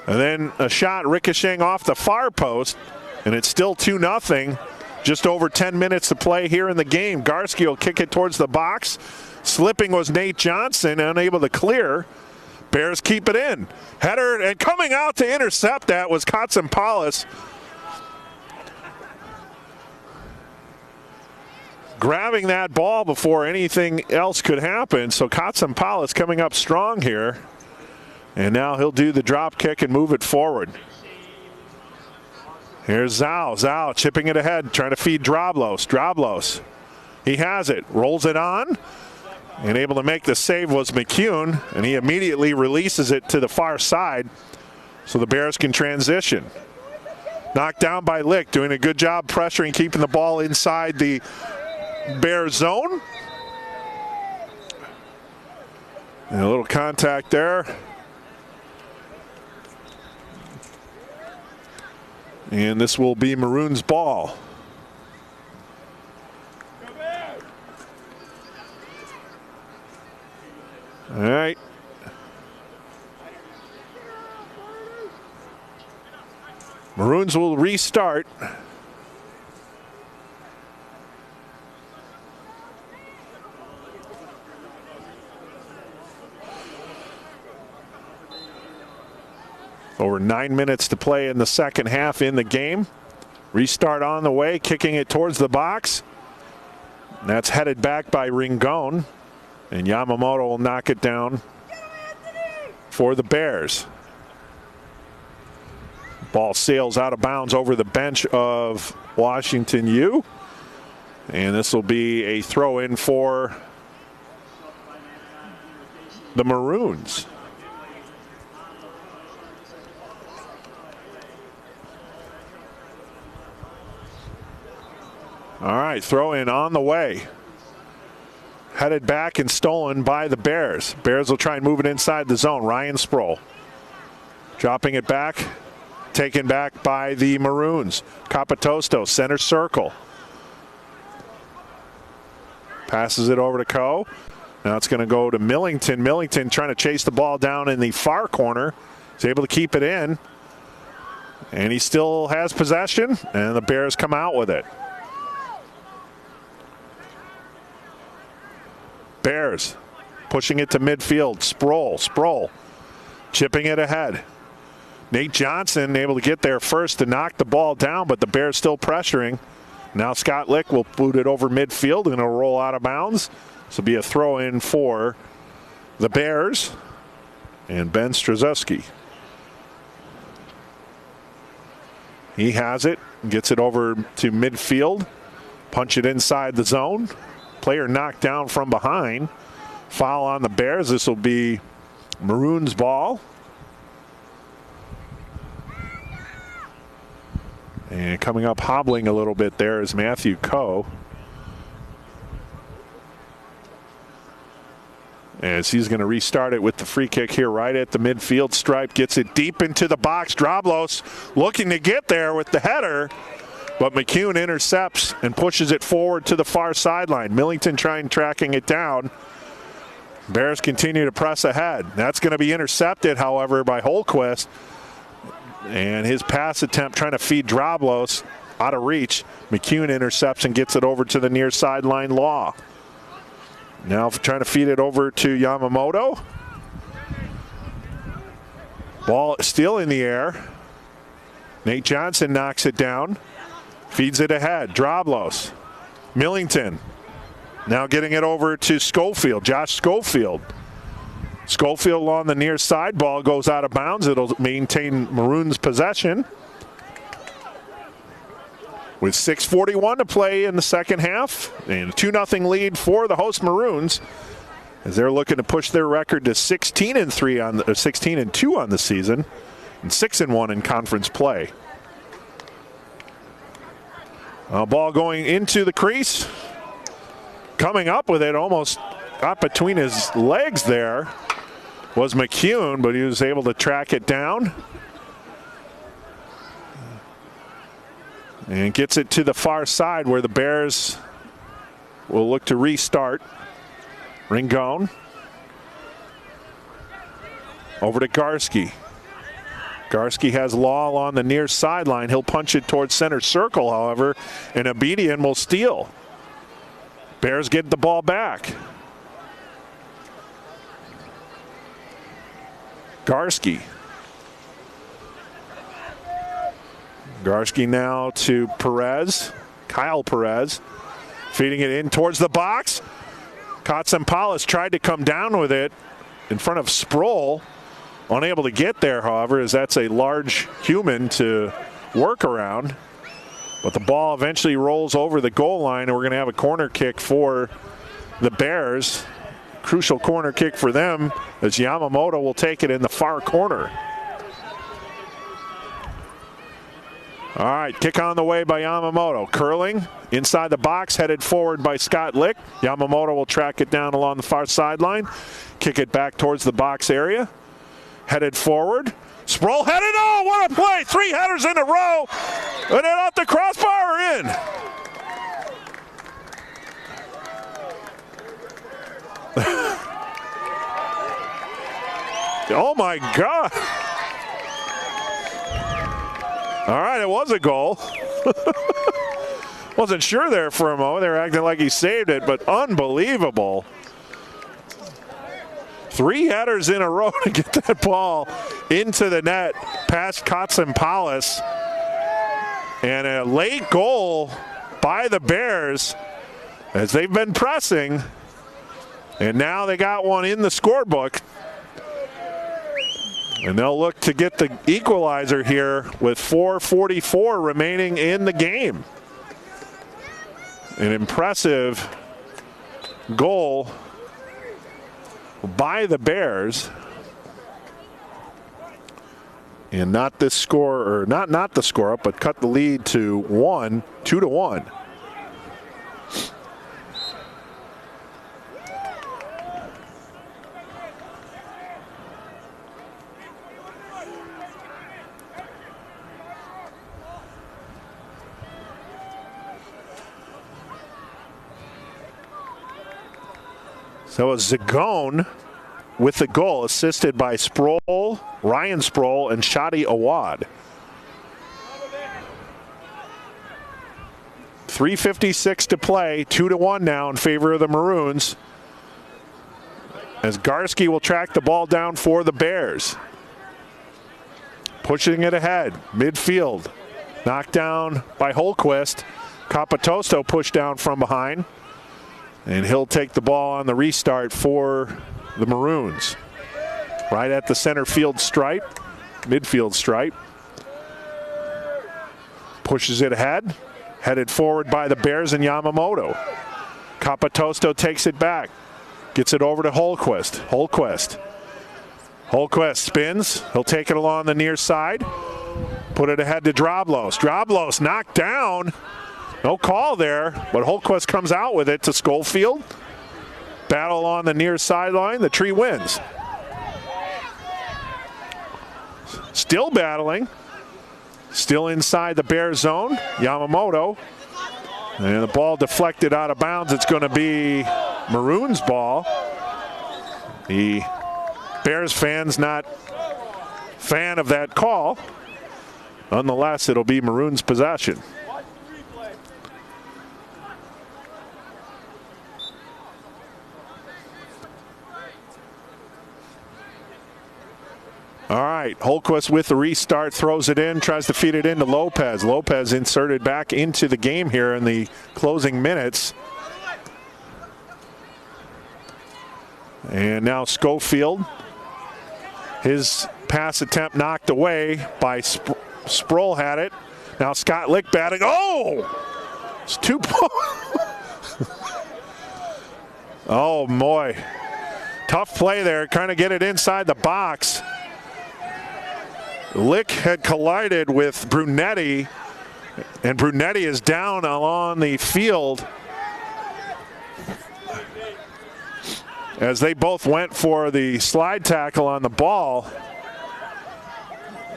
And then a shot ricocheting off the far post. And it's still 2-0. Just over 10 minutes to play here in the game. Garski will kick it towards the box. Slipping was Nate Johnson, unable to clear. Bears keep it in. Header, and coming out to intercept that was Katsimpalis. Grabbing that ball before anything else could happen. So Katsimpalis coming up strong here. And now he'll do the drop kick and move it forward. Here's Zhao. Zhao chipping it ahead, trying to feed Drablos. Drablos, he has it, rolls it on, and able to make the save was McCune, and he immediately releases it to the far side so the Bears can transition. Knocked down by Lick, doing a good job pressuring, keeping the ball inside the Bears zone. And a little contact there. And this will be Maroons' ball. All right. Maroons will restart. Over 9 minutes to play in the second half in the game. Restart on the way, kicking it towards the box. And that's headed back by Ringone. And Yamamoto will knock it down for the Bears. Ball sails out of bounds over the bench of Washington U. And this will be a throw in for the Maroons. All right, throw in on the way. Headed back and stolen by the Bears. Bears will try and move it inside the zone. Ryan Sproul dropping it back. Taken back by the Maroons. Capitosto, center circle. Passes it over to Coe. Now it's going to go to Millington. Millington trying to chase the ball down in the far corner. He's able to keep it in. And he still has possession. And the Bears come out with it. Bears pushing it to midfield. Sproul chipping it ahead. Nate Johnson able to get there first to knock the ball down, but the Bears still pressuring. Now Scott Lick will boot it over midfield and it'll roll out of bounds. This will be a throw in for the Bears and Ben Strzelecki. He has it, gets it over to midfield, punch it inside the zone. Player knocked down from behind. Foul on the Bears. This will be Maroons ball. And coming up hobbling a little bit there is Matthew Coe. As he's going to restart it with the free kick here right at the midfield stripe. Gets it deep into the box. Drablos looking to get there with the header. But McCune intercepts and pushes it forward to the far sideline. Millington tracking it down. Bears continue to press ahead. That's going to be intercepted, however, by Holquist. And his pass attempt trying to feed Drablos out of reach. McCune intercepts and gets it over to the near sideline Law. Now trying to feed it over to Yamamoto. Ball still in the air. Nate Johnson knocks it down. Feeds it ahead. Drablos. Millington. Now getting it over to Schofield. Josh Schofield. Schofield on the near side. Ball goes out of bounds. It'll maintain Maroons possession. With 6:41 to play in the second half. And a 2-0 lead for the host Maroons. As they're looking to push their record to 16-2 on the season. And 6-1 in conference play. Ball going into the crease. Coming up with it, almost got between his legs there, was McCune, but he was able to track it down. And gets it to the far side where the Bears will look to restart. Ringone. Over to Garski. Garski has Law on the near sideline. He'll punch it towards center circle, however, and Abedian will steal. Bears get the ball back. Garski. Garski now to Perez. Kyle Perez. Feeding it in towards the box. Katsampalis tried to come down with it in front of Sproul. Unable to get there, however, as that's a large human to work around. But the ball eventually rolls over the goal line, and we're going to have a corner kick for the Bears. Crucial corner kick for them as Yamamoto will take it in the far corner. All right, kick on the way by Yamamoto. Curling inside the box, headed forward by Scott Lick. Yamamoto will track it down along the far sideline. Kick it back towards the box area. Headed forward. Sproul headed. Oh, what a play. 3 headers in a row. And then off the crossbar in. Oh, my God. All right, it was a goal. Wasn't sure there for a moment. They were acting like he saved it, but unbelievable. 3 headers in a row to get that ball into the net past Katsampalis. And a late goal by the Bears as they've been pressing. And now they got one in the scorebook. And they'll look to get the equalizer here with 4:44 remaining in the game. An impressive goal by the Bears. And not this score, or not the score up, but cut the lead to 2-1. So it's Zagone with the goal, assisted by Sproul, Ryan Sproul, and Shadi Awad. 3:56 to play, 2-1 now in favor of the Maroons. As Garski will track the ball down for the Bears. Pushing it ahead, midfield. Knocked down by Holquist. Capitosto pushed down from behind. And he'll take the ball on the restart for the Maroons. Right at the center field stripe, midfield stripe. Pushes it ahead. Headed forward by the Bears and Yamamoto. Capitosto takes it back. Gets it over to Holquist. Holquist spins. He'll take it along the near side. Put it ahead to Droblos. Droblos knocked down. No call there, but Holquist comes out with it to Schofield. Battle on the near sideline. The Tree wins. Still battling. Still inside the Bear zone. Yamamoto. And the ball deflected out of bounds. It's going to be Maroons' ball. The Bears fans not fan of that call. Nonetheless, it'll be Maroons' possession. All right, Holquist with the restart, throws it in, tries to feed it into Lopez. Lopez inserted back into the game here in the closing minutes. And now Schofield. His pass attempt knocked away by Sproul had it. Now Scott Lick batting. Oh! It's 2 points. Oh, boy. Tough play there, trying to get it inside the box. Lick had collided with Brunetti, and Brunetti is down along the field as they both went for the slide tackle on the ball.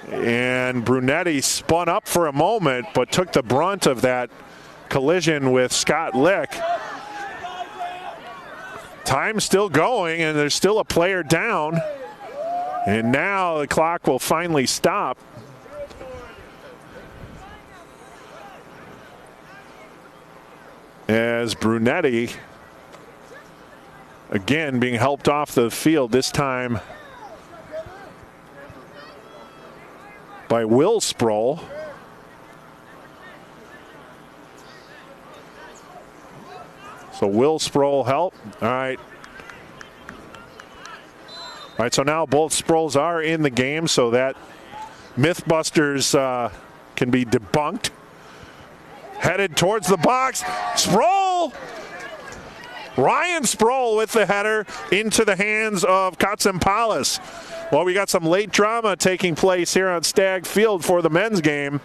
And Brunetti spun up for a moment, but took the brunt of that collision with Scott Lick. Time still going, and there's still a player down. And now the clock will finally stop. As Brunetti, again, being helped off the field, this time by Will Sproul. So Will Sproul help. All right. All right, so now both Sproles are in the game, so that Mythbusters can be debunked. Headed towards the box. Sproul! Ryan Sproul with the header into the hands of Katsimpalis. Well, we got some late drama taking place here on Stagg Field for the men's game,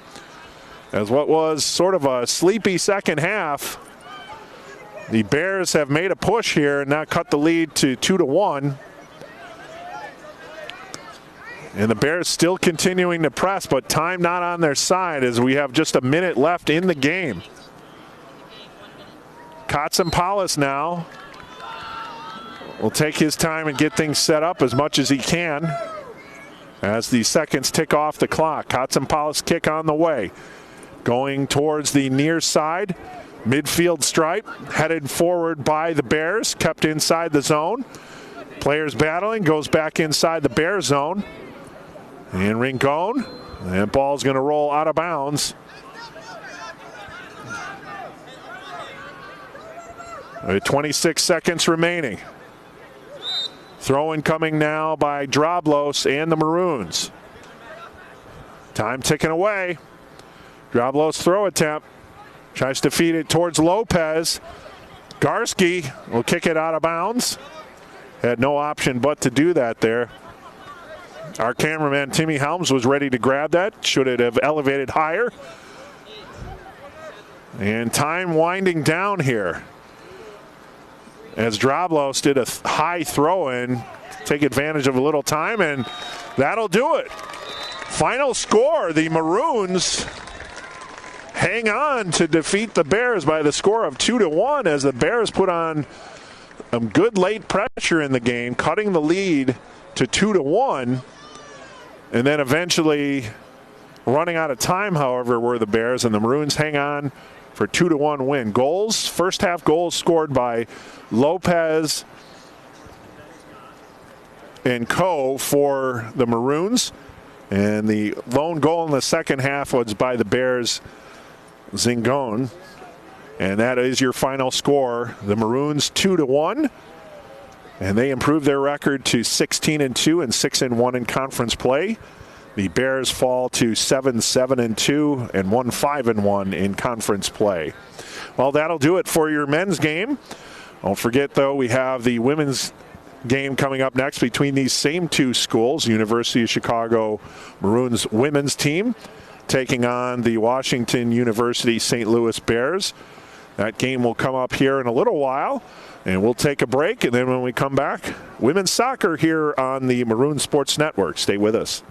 as what was sort of a sleepy second half. The Bears have made a push here and now cut the lead to 2-1. And the Bears still continuing to press, but time not on their side as we have just a minute left in the game. Katsimpalis now will take his time and get things set up as much as he can as the seconds tick off the clock. Katsimpalis kick on the way. Going towards the near side. Midfield stripe. Headed forward by the Bears. Kept inside the zone. Players battling. Goes back inside the Bear zone. And Rincon, that ball's going to roll out of bounds. With 26 seconds remaining. Throw-in coming now by Droblos and the Maroons. Time ticking away. Droblos throw attempt. Tries to feed it towards Lopez. Garski will kick it out of bounds. Had no option but to do that there. Our cameraman, Timmy Helms, was ready to grab that. Should it have elevated higher? And time winding down here. As Droblos did a high throw-in, take advantage of a little time, and that'll do it. Final score, the Maroons hang on to defeat the Bears by the score of 2-1 as the Bears put on some good late pressure in the game, cutting the lead to 2-1. And then eventually running out of time, however, were the Bears, and the Maroons hang on for 2-1 win. Goals, first half goals scored by Lopez and Co. for the Maroons. And the lone goal in the second half was by the Bears, Zingon. And that is your final score. The Maroons 2-1. And they improved their record to 16-2 and 6-1 in conference play. The Bears fall to 7-7-2 and 5-1 in conference play. Well, that'll do it for your men's game. Don't forget, though, we have the women's game coming up next between these same two schools. University of Chicago Maroons women's team taking on the Washington University St. Louis Bears. That game will come up here in a little while, and we'll take a break. And then when we come back, women's soccer here on the Maroon Sports Network. Stay with us.